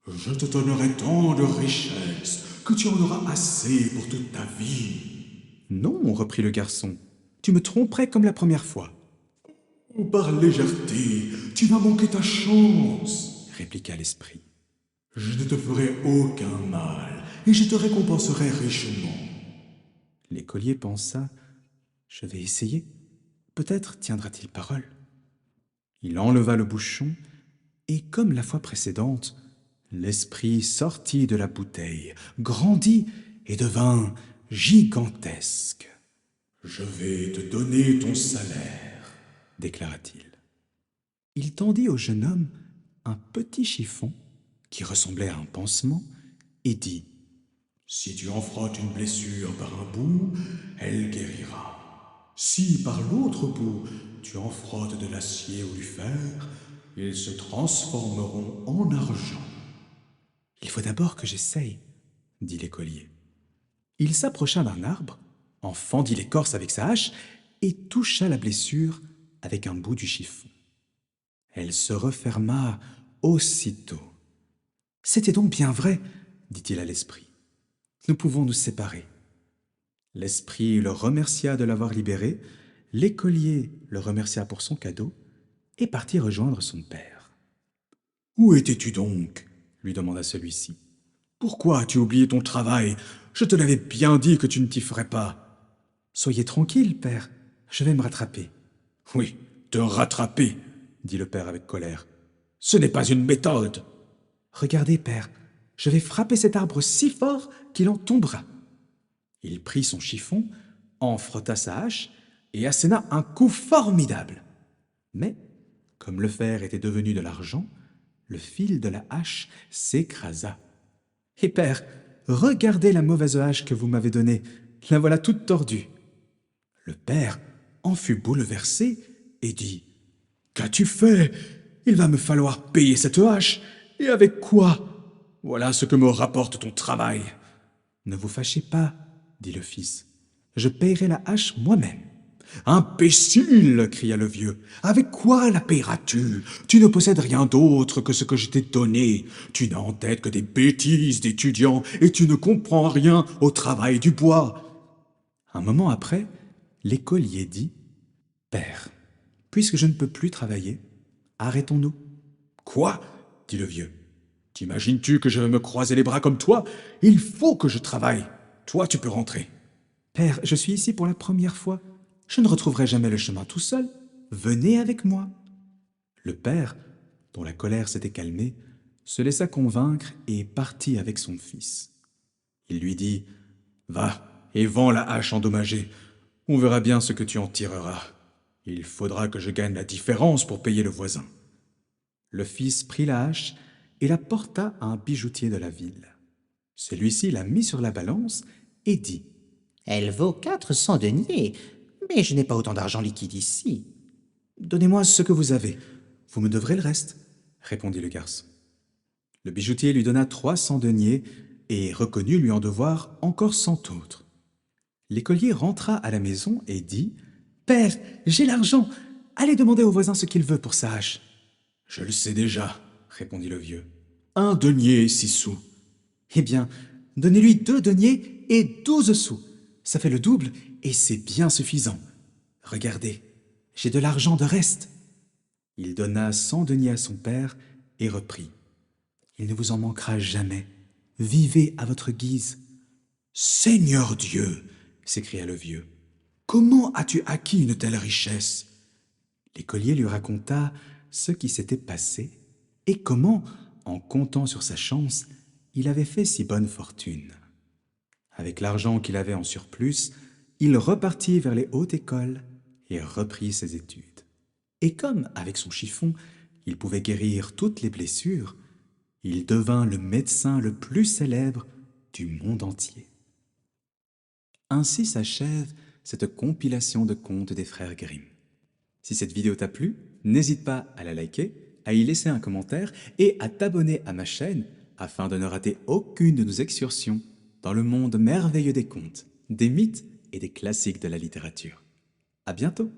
je te donnerai tant de richesses que tu en auras assez pour toute ta vie. »« Non, reprit le garçon, tu me tromperais comme la première fois. »« Par légèreté, tu vas manquer ta chance, répliqua l'esprit. »« Je ne te ferai aucun mal et je te récompenserai richement. » L'écolier pensa « Je vais essayer. Peut-être tiendra-t-il parole. » Il enleva le bouchon et, comme la fois précédente, l'esprit sortit de la bouteille, grandit et devint gigantesque. « Je vais te donner ton salaire, » déclara-t-il. Il tendit au jeune homme un petit chiffon qui ressemblait à un pansement et dit « Si tu en frottes une blessure par un bout, elle guérira. Si par l'autre bout tu en frottes de l'acier ou du fer, ils se transformeront en argent. » « Il faut d'abord que j'essaye, » dit l'écolier. Il s'approcha d'un arbre, en fendit l'écorce avec sa hache et toucha la blessure avec un bout du chiffon. Elle se referma aussitôt. « C'était donc bien vrai, » dit-il à l'esprit. « Nous pouvons nous séparer. » L'esprit le remercia de l'avoir libéré, l'écolier le remercia pour son cadeau et partit rejoindre son père. « Où étais-tu donc ?» lui demanda celui-ci. « Pourquoi as-tu oublié ton travail? Je te l'avais bien dit que tu ne t'y ferais pas. »« Soyez tranquille, père, je vais me rattraper. »« Oui, te rattraper, dit le père avec colère. Ce n'est pas une méthode. »« Regardez, père, je vais frapper cet arbre si fort qu'il en tombera. » Il prit son chiffon, en frotta sa hache et asséna un coup formidable. Mais, comme le fer était devenu de l'argent, le fil de la hache s'écrasa. « Et père, regardez la mauvaise hache que vous m'avez donnée, la voilà toute tordue. » Le père en fut bouleversé et dit « Qu'as-tu fait? Il va me falloir payer cette hache. Et avec quoi? Voilà ce que me rapporte ton travail. »« Ne vous fâchez pas, dit le fils, je payerai la hache moi-même. »« Imbécile, cria le vieux, avec quoi la payeras-tu? Tu ne possèdes rien d'autre que ce que je t'ai donné. Tu n'as en tête que des bêtises d'étudiant et tu ne comprends rien au travail du bois. »« Un moment après, l'écolier dit « Père, puisque je ne peux plus travailler, arrêtons-nous. » « Quoi ?» dit le vieux. « T'imagines-tu que je vais me croiser les bras comme toi? Il faut que je travaille. Toi, tu peux rentrer. » « Père, je suis ici pour la première fois. Je ne retrouverai jamais le chemin tout seul. Venez avec moi. » Le père, dont la colère s'était calmée, se laissa convaincre et partit avec son fils. Il lui dit « Va et vends la hache endommagée. On verra bien ce que tu en tireras. Il faudra que je gagne la différence pour payer le voisin. » Le fils prit la hache et la porta à un bijoutier de la ville. Celui-ci la mit sur la balance et dit « Elle vaut 400 deniers, mais je n'ai pas autant d'argent liquide ici. »« Donnez-moi ce que vous avez. Vous me devrez le reste, » répondit le garçon. Le bijoutier lui donna 300 deniers et reconnut lui en devoir encore 100 autres. L'écolier rentra à la maison et dit « Père, j'ai l'argent. Allez demander au voisin ce qu'il veut pour sa hache. »« Je le sais déjà, » répondit le vieux. « 1 denier et 6 sous. »« Eh bien, donnez-lui 2 deniers et 12 sous. Ça fait le double et c'est bien suffisant. Regardez, j'ai de l'argent de reste. » Il donna 100 deniers à son père et reprit. « Il ne vous en manquera jamais. Vivez à votre guise. »« Seigneur Dieu !» s'écria le vieux. « Comment as-tu acquis une telle richesse ?» L'écolier lui raconta ce qui s'était passé et comment, en comptant sur sa chance, il avait fait si bonne fortune. Avec l'argent qu'il avait en surplus, il repartit vers les hautes écoles et reprit ses études. Et comme, avec son chiffon, il pouvait guérir toutes les blessures, il devint le médecin le plus célèbre du monde entier. Ainsi s'achève cette compilation de contes des frères Grimm. Si cette vidéo t'a plu, n'hésite pas à la liker, à y laisser un commentaire et à t'abonner à ma chaîne afin de ne rater aucune de nos excursions dans le monde merveilleux des contes, des mythes et des classiques de la littérature. À bientôt!